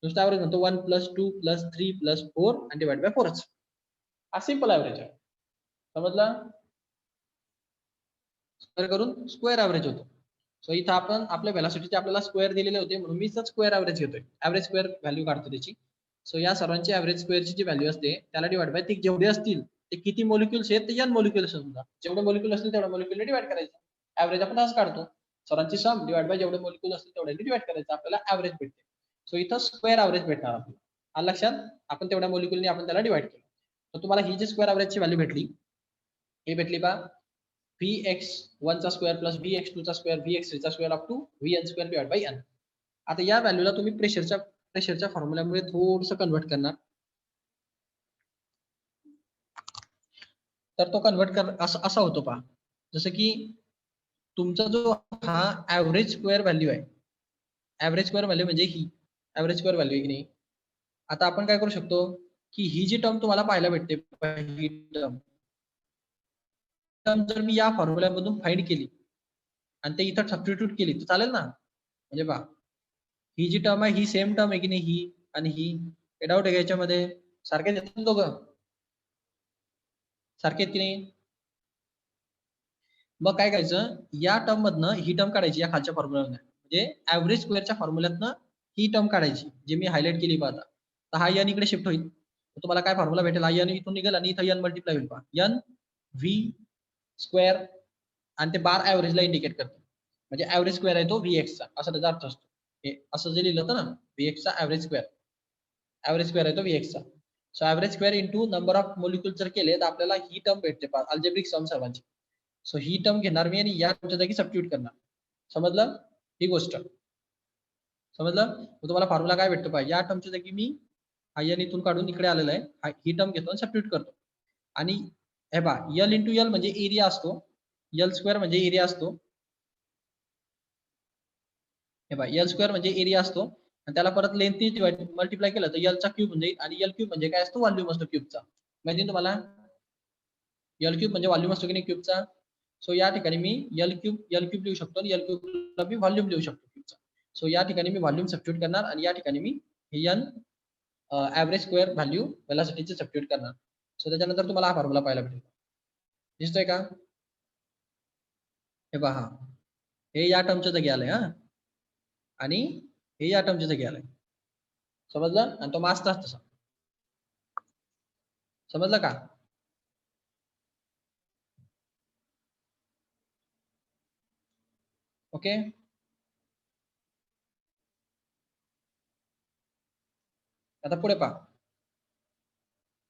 नुसतं ऍव्हरेज म्हणतो 1 प्लस 2 प्लस 3 प्लस 4 आणि डिवाइड बाय 4च. हा सिंपल ऍव्हरेज आहे, समजला? स्क्वेअर करून स्क्वेअर ऍव्हरेज होतो. सो इथं आपण आपल्या व्हेलॉसिटीचे आपल्याला स्क्वेअर दिलेले होते, म्हणून मी स्क्वेअर ऍव्हरेज घेतोय, ऍव्हरेज स्क्वेअर व्हॅल्यू काढतो त्याची. सो या सर्वांची ऍव्हरेज स्क्वेअरची जी व्हॅल्यू असते त्याला डिवाइड बाय ते जेवढे असतील ते किती मोलिक्युल्स आहेत ते n मोलिक्युल्स समजा, जेवढे मोलिक्युल असतील तेवढ्या मोलिक्युलने डिवाइड करायचं. ऍव्हरेज आपण असं काढतो, सर्वांची सम डिवाइड बाय जेवढे मोलिक्युल असतील तेवढ्याने डिवाइड करायचं, आपल्याला ऍव्हरेज भेटते. सो इथं स्क्वेअर ऍव्हरेज भेटणार आपल्याला. आलं लक्षात? आपण तेवढ्या मोलिक्युलने आपण त्याला डिवाइड केलं. तर तुम्हाला ही जी स्क्वेअर ऍव्हरेजची व्हॅल्यू भेटली, हे भेटली पहा Vx1 चा स्क्वेअर प्लस Vx2 चा स्क्वेअर Vx3 चा square up to Vn square divide by n. आता या व्हॅल्यूला तुम्ही प्रेशरच्या फॉर्म्युल्यामुळे थोडंसं कन्वर्ट करणार, तर तो कन्वर्ट असा होतो पहा. जसं की तुमचा जो हा ऍव्हरेज स्क्वेअर व्हॅल्यू आहे, ऍव्हरेज स्क्वेअर व्हॅल्यू म्हणजे ही ऍव्हरेज स्क्वेअर व्हॅल्यू आहे की नाही. आता आपण काय करू शकतो की ही जी टर्म तुम्हाला पाहायला भेटते, ही टर्म जर मी या फॉर्म्युल्यामधून फाइंड केली आणि ते इथं सबस्टिट्यूट केली तर चालेल ना? म्हणजे पहा, ही जी टर्म आहे ही सेम टर्म आहे की नाही, ही आणि ही, हे डाऊट आहे याच्यामध्ये? सारखेच येतात दोघं, सारखे आहेत की नाही? मग काय करायचं, या टर्म मधनं ही टर्म काढायची, या खालच्या फॉर्म्युल्यामध्ये, म्हणजे ऍव्हरेज स्क्वेअरच्या फॉर्म्युल्यातनं ही टर्म काढायची, जी मी हायलाइट केली पाहता. तर हा n इकडे शिफ्ट होईल, तर तुम्हाला काय फॉर्म्युला भेटेल? हा n इथून निघेल आणि इथं n मल्टिप्लाय होईल पहा, n v स्क्वेअर, आणि ते बार ऍव्हरेजला इंडिकेट करते, म्हणजे ऍव्हरेज स्क्वेअर आहे तो Vx चा, असा त्याचा अर्थ असतो. हे असं जे लिहिलं होतं ना, Vx चा ऍव्हरेज स्क्वेअर आहे तो Vx चा. So average square into number of molecule जर केले तर आपल्याला ही टर्म भेटते पहा, अल्जेब्रिक सम सर्वांची. सो ही टर्म घेणार मी आणि या टर्मच्या जागी सबस्टिट्यूट करणार. समजलं ही गोष्ट? समजलं? तुम्हाला फॉर्म्युला काय भेटतो पहा, या टर्मच्या जागी मी हा n इथून काढून इकडे आलेला आहे, ही टर्म घेतो आणि सबस्टिट्यूट करतो. आणि हे पहा, l इंटू l म्हणजे एरिया असतो, l स्क्वेअर म्हणजे एरिया असतो, हे पहा l स्क्वेअर म्हणजे एरिया असतो, आणि त्याला परत लेंथनी मल्टिप्लाय केलं तर l चा क्यूब म्हणजे, आणि l क्यूब म्हणजे काय असतो? व्हॉल्यूम असतो क्यूबचा. माहिती तुम्हाला? l क्यूब म्हणजे व्हॉल्यूम असतो की नाही क्यूबचा. सो या ठिकाणी मी l क्यूब लिहू शकतो आणि l क्यूबला मी व्हॉल्यूम लिहू शकतो क्यूबचा. सो या ठिकाणी मी व्हॉल्यूम सबस्टिट्यूट करणार आणि या ठिकाणी मी हे n ऍव्हरेज स्क्वेअर व्हॅल्यू वेलॉसिटीचे सबस्टिट्यूट करणार. सो त्याच्यानंतर तुम्हाला हा फॉर्म्युला पाहायला भेटेल. दिसतोय का? हे पहा, हे या टर्मच्या जागी आलंय हा, आणि हे या टर्मच्या जागी आलंय. समजलं? आणि तो मास तसा. समजलं का? ओके. आता पुढे पहा,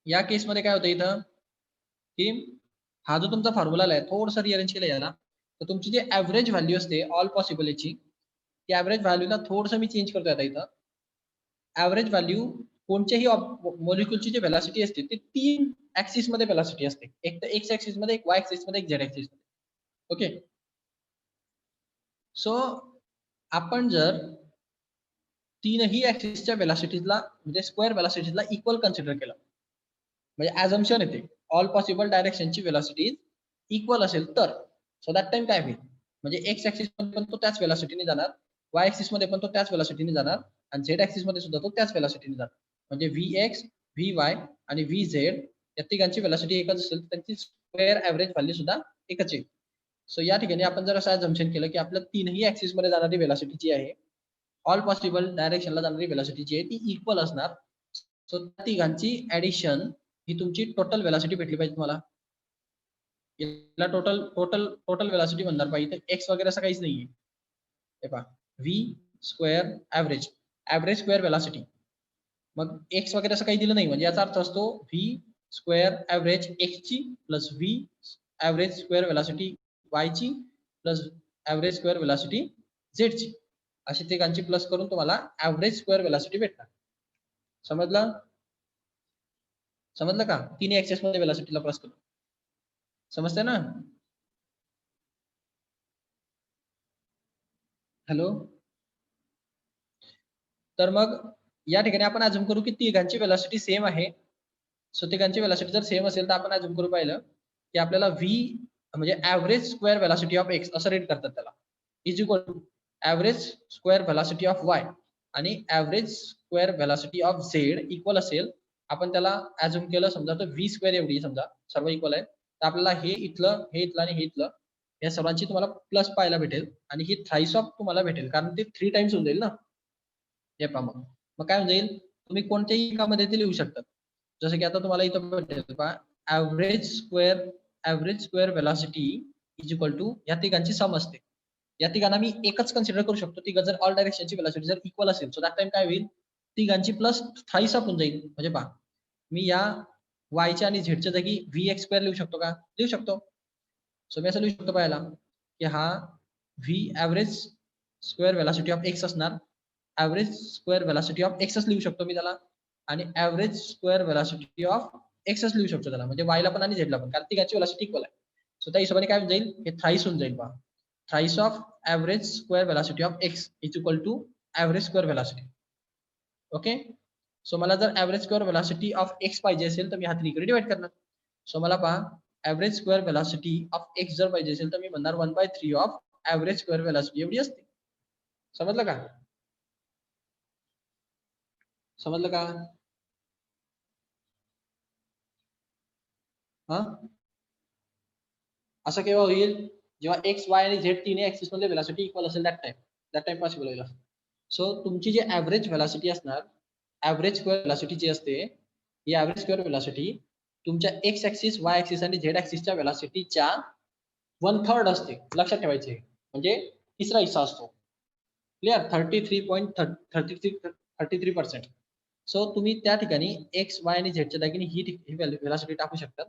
या केसमध्ये काय होतं इथं की हा जो तुमचा फॉर्म्युला आहे थोडंसं रिअरेंज केलं याला, तर तुमची जी ऍव्हरेज व्हॅल्यू असते ऑल पॉसिबल याची, ती ऍव्हरेज व्हॅल्यूला थोडंसं मी चेंज करतोय आता इथं. ऍव्हरेज व्हॅल्यू कोणत्याही मॉलिक्युलची जी व्हेलॉसिटी असते ती 3 ऍक्सिस मध्ये व्हेलॉसिटी असते, एक तर एक्स ऍक्सिस मध्ये, एक वाय ऍक्सिस मध्ये, एक झेड ऍक्सिस मध्ये. ओके. सो आपण जर तीनही ऍक्सिसच्या व्हेलॉसिटीजला म्हणजे स्क्वेअर व्हेलॉसिटीजला इक्वल कन्सिडर केलं, म्हणजे ऍझम्पशन येते ऑल पॉसिबल डायरेक्शनची व्हेलॉसिटी इक्वल असेल तर, सो दॅट टाइम काय होईल, म्हणजे एक्स ऍक्सिस मध्ये पण तो त्याच व्हेलॉसिटीने जाणार, वाय ऍक्सिस मध्ये पण तो त्याच व्हेलॉसिटीने जाणार, आणि झेड ऍक्सिस मध्ये सुद्धा तो त्याच व्हेलॉसिटीने जाणार. म्हणजे Vx, Vy आणि Vz या तिघांची व्हेलॉसिटी एकच असेल तर त्यांची स्क्वेअर ऍव्हरेज व्हॅल्यू सुद्धा एकच आहे. सो या ठिकाणी आपण जर असं अझम्पशन केलं की आपल्या तीनही ऍक्सिस मध्ये जाणारी वेलॉसिटी जी आहे, ऑल पॉसिबल डायरेक्शनला जाणारी वेलॉसिटी जी आहे ती इक्वल असणार. सो त्या तिघांची ऍडिशन ही तुमची टोटल वेलॉसिटी भेटली पाहिजे तुम्हाला. याला टोटल टोटल टोटल वेलॉसिटी म्हणणार पाहिजे. तर एक्स वगैरे असं काहीच नाहीये. हे पहा, V square average, average square velocity. मग एक्स वगैरे असं काही दिलं नाही, म्हणजे याचा अर्थ असतो व्ही स्क्वेअर ऍव्हरेज एक्स ची plus V average square velocity Y ची plus average square velocity Z ची, अशी तिघांची प्लस करून तुम्हाला ऍव्हरेज स्क्वेअर वेलॉसिटी भेटणार. समजलं? समजलं का? तिन्ही ऍक्सेस मध्ये वेलॉसिटीला प्लस करून. समजते ना? हॅलो. तर मग या ठिकाणी आपण अझूम करू की तिघांची वेलॉसिटी सेम आहे. सो तिघांची वेलॉसिटी जर सेम असेल तर आपण अझूम करू पाहिलं की आपल्याला व्ही म्हणजे average square velocity of X असं रेट करतात त्याला, is equal to average square velocity of Y आणि average square velocity of Z equal असेल. आपण त्याला अझूम केलं समजा तर व्ही स्क्वेअर एवढी समजा सर्व इक्वल आहे, तर आपल्याला हे इथलं आणि हे इथलं या सर्वांची तुम्हाला प्लस पाहायला भेटेल आणि ही थ्राईस ऑफ तुम्हाला भेटेल, कारण ते 3 टाइम्स होऊन जाईल ना. हे पहा, मग काय होऊन जाईल, तुम्ही कोणत्याही एकामध्ये ते लिहू शकतात. जसं की आता तुम्हाला इथं भेटेल पहा, average square velocity is equal to या तिघांची सम असते. या तिघांना मी एकच कन्सिडर करू शकतो. तिघ जर ऑल डायरेक्शनची वेलॉसिटी जर इक्वल असेल, सो दॅट टाइम काय होईल, तिघांची प्लस थ्राईस ऑफ होऊन जाईल. म्हणजे पहा, मी या वायच्या आणि झेडच्या जागी व्ही एक्स स्क्वेअर लिहू शकतो का? लिहू शकतो. सो मी असं लिहू शकतो पाहायला की हा V average square velocity of x असणार, ऍव्हरेज स्क्वेअर वेलॉसिटी ऑफ एक्सच लिहू शकतो मी त्याला, आणि ऍव्हरेज स्क्वेअर वेलॉसिटी ऑफ एक्सच लिहू शकतो त्याला, म्हणजे वायला पण आणि झेडला पण, कारण तिघांची वेलॉसिटी इक्वल आहे. सो त्या हिशोबाने काय होऊन जाईल, हे थ्राईस होऊन जाईल पहा. Thrice of average square velocity of x is equal to average square velocity. Okay. So मला जर average square velocity of x पाहिजे असेल तर मी हा 3 कडे डिवाइड करणार. सो मला पहा, average square velocity of x जर पाहिजे असेल तर मी म्हणणार 1/3 ऑफ ऍव्हरेज स्क्वेअर वेलॉसिटी एवढी असते. समजलं का? समजलं का? हा, असं केव्हा होईल, जेव्हा एक्स वाय आणि झेड तिन्ही ऍक्सिस मध्ये वेलॉसिटी इक्वल असेल, दॅट टाइम पॉसिबल होईल. सो तुमची जी ऍव्हरेज वेलॉसिटी असणार, ऍव्हरेज स्क्वेअर वेलॉसिटी जी असते, ही ऍव्हरेज स्क्वेअर वेलॉसिटी तुमच्या एक्स ऍक्सिस, वाय ऍक्सिस आणि झेड ऍक्सिसच्या वेलॉसिटीच्या 1/3 असते. लक्षात ठेवायचे, म्हणजे तिसरा हिस्सा असतो. क्लिअर? 33%. सो तुम्ही त्या ठिकाणी एक्स वाय आणि झेडच्या जागी ही वेलॉसिटी टाकू शकतात.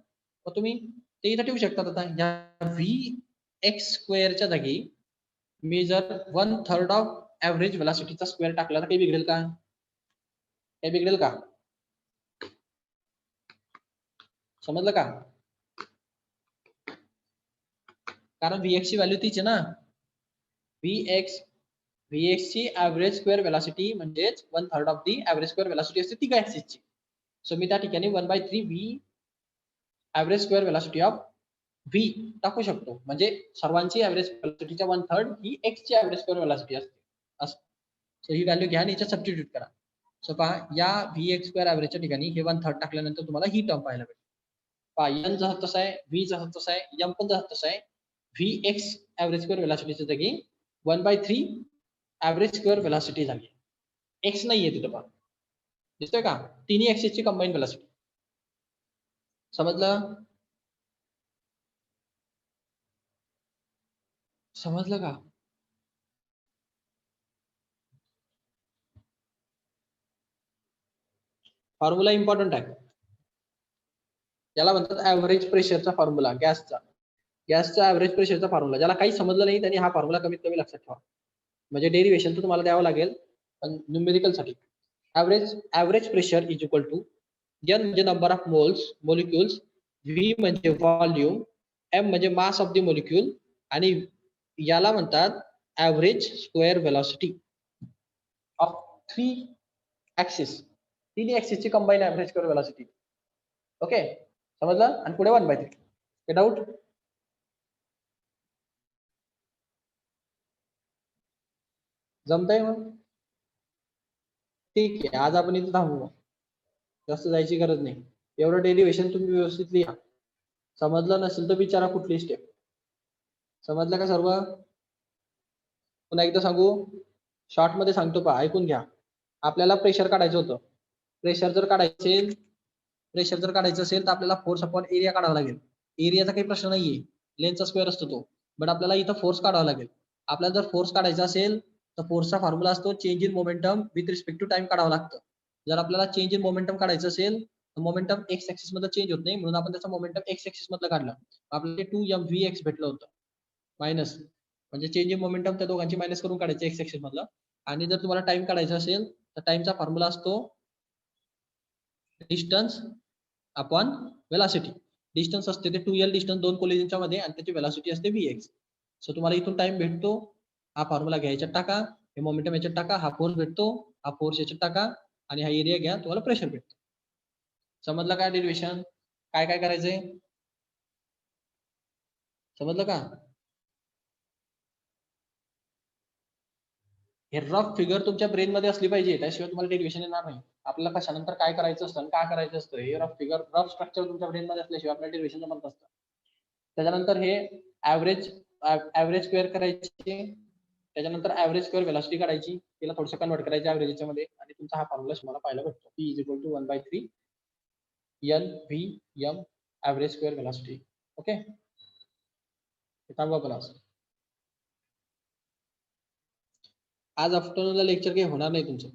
मग तुम्ही ते इथं ठेवू शकतात. आता या व्ही एक्स स्क्वेअरच्या जागी मी जर 1/3 ऑफ ऍव्हरेज वेलॉसिटीचा स्क्वेअर टाकला तर काही बिघडेल का? काही बिघडेल का? समजलं का? कारण Vx ची व्हॅल्यू तीच आहे ना. Vx ची ऍव्हरेज स्क्वेअर वेलॉसिटी म्हणजेच 1/3 of the average square velocity असते तिघा ऍक्सिसची. सो मी त्या ठिकाणी 1/3 V average square velocity of V टाकू शकतो, म्हणजे सर्वांची ऍव्हरेज वेलॉसिटीच्या 1/3 ही एक्स ची ऍव्हरेज स्क्वेअर वेलॉसिटी असते. सो ही व्हॅल्यू घ्या आणि याच्यात सबस्टिट्यूट करा. सो पहा, या Vx स्क्वेअर ऍव्हरेजच्या ठिकाणी हे 1/3 टाकल्यानंतर तुम्हाला ही टर्म पाहायला भेटेल. पहा, n जसा तसा आहे, v जसा तसा आहे, m पण जसा तसा आहे. Vx ऍव्हरेज स्क्वेअर वेलॉसिटीच्या जागी 1/3 ऍव्हरेज स्क्वेअर वेलॉसिटी झाली. एक्स नाहीये तिथं, पहा दिसतोय का? तिन्ही ऍक्सिसची कंबाईन वेलॉसिटी. समजलं? समजलं का? फॉर्म्युला इम्पॉर्टंट आहे. याला म्हणतात ऍव्हरेज प्रेशरचा फॉर्म्युला, गॅसचा ऍव्हरेज प्रेशरचा फॉर्म्युला. ज्याला काही समजलं नाही त्यांनी हा फॉर्म्युला कमीत कमी लक्षात ठेवा. म्हणजे डेरिव्हेशन तर तुम्हाला द्यावं लागेल, पण न्यूमेरिकल साठी average pressure is equal to n म्हणजे नंबर ऑफ मॉलिक्युल्स, v म्हणजे व्हॉल्यूम, m म्हणजे मास ऑफ द मॉलिक्युल, आणि याला म्हणतात average square velocity of 3 axis. तिन्ही ऍक्सिसची combine average square velocity. Okay, समजलं? आणि पुढे 1/3. हे डाऊट? जमतंय मग? ठीक आहे, आज आपण इथे थांबू. जास्त जायची गरज नाही. एवढं डेरिव्हेशन तुम्ही व्यवस्थित लिहा. समजलं नसेल तर विचारा कुठली स्टेप. समजलं का सर्व? पुन्हा एकदा सांगू, शॉर्ट मध्ये सांगतो पहा, ऐकून घ्या. आपल्याला प्रेशर काढायचं होतं. प्रेशर जर काढायचं असेल तर आपल्याला फोर्स अपॉन एरिया काढावा लागेल. एरियाचा काही प्रश्न नाहीये, लेंथचा स्क्वेअर असतो तो, बट आपल्याला इथं फोर्स काढावा लागेल. आपल्याला जर फोर्स काढायचा असेल तर फोर्सचा फॉर्म्युला असतो change in momentum with respect to time काढावं लागतं. जर आपल्याला चेंज इन मोमेंटम काढायचं असेल तर मोमेंटम एक्स ऍक्सिस मध्ये चेंज होत नाही, म्हणून आपण त्याचा मोमेंटम एक्स ऍक्सिस मधलं काढलं. आपल्याला 2mvx भेटलं होतं मायनस, म्हणजे चेंज इन मोमेंटम त्या दोघांची मायनस करून काढायचं एक्स ऍक्सिस मधलं. आणि जर तुम्हाला टाइम काढायचा असेल तर टाइमचा फॉर्म्युला असतो डिस्टन्स अपॉन वेलॉसिटी. डिस्टन्स असते ते 2l डिस्टन्स दोन कोलिजनच्या मध्ये आणि त्याची वेलॉसिटी असते vx. सो तुम्हाला इथून टाइम भेटतो, हा फॉर्म्युला घ्या याच्यात टाका, हे मोमेंटम याच्यात टाका, हा फोर्स भेटतो, हा फोर्स याच्यात टाका आणि हा एरिया घ्या, तुम्हाला प्रेशर भेटतो. समजलं का डेरिव्हेशन? काय काय करायचंय? समजलं का? हे रफ फिगर तुमच्या ब्रेन मध्ये असली पाहिजे, त्याशिवाय तुम्हाला डेरिव्हेशन येणार नाही. आपल्याला कशानंतर काय करायचं असतं आणि काय करायचं असतं हे रफ फिगर, रफ स्ट्रक्चर तुमच्या ब्रेन मध्ये असल्याशिवाय आपल्याला डेरिव्हेशन जमत नसतं. त्याच्यानंतर हे ऍव्हरेज स्क्वेअर करायचे, त्याच्यानंतर ऍव्हरेज स्क्वेअर वेलॉसिटी काढायची, तिला थोडंसं कन्वर्ट करायचं ऍव्हरेजच्या मध्ये आणि तुमचा हा फॉर्म्युला तुम्हाला पाहायला भेटतो. P = 1/3 LVM average square velocity. Okay, थांबा पण असं. आज आफ्टरनूनला लेक्चर काही होणार नाही तुमचं.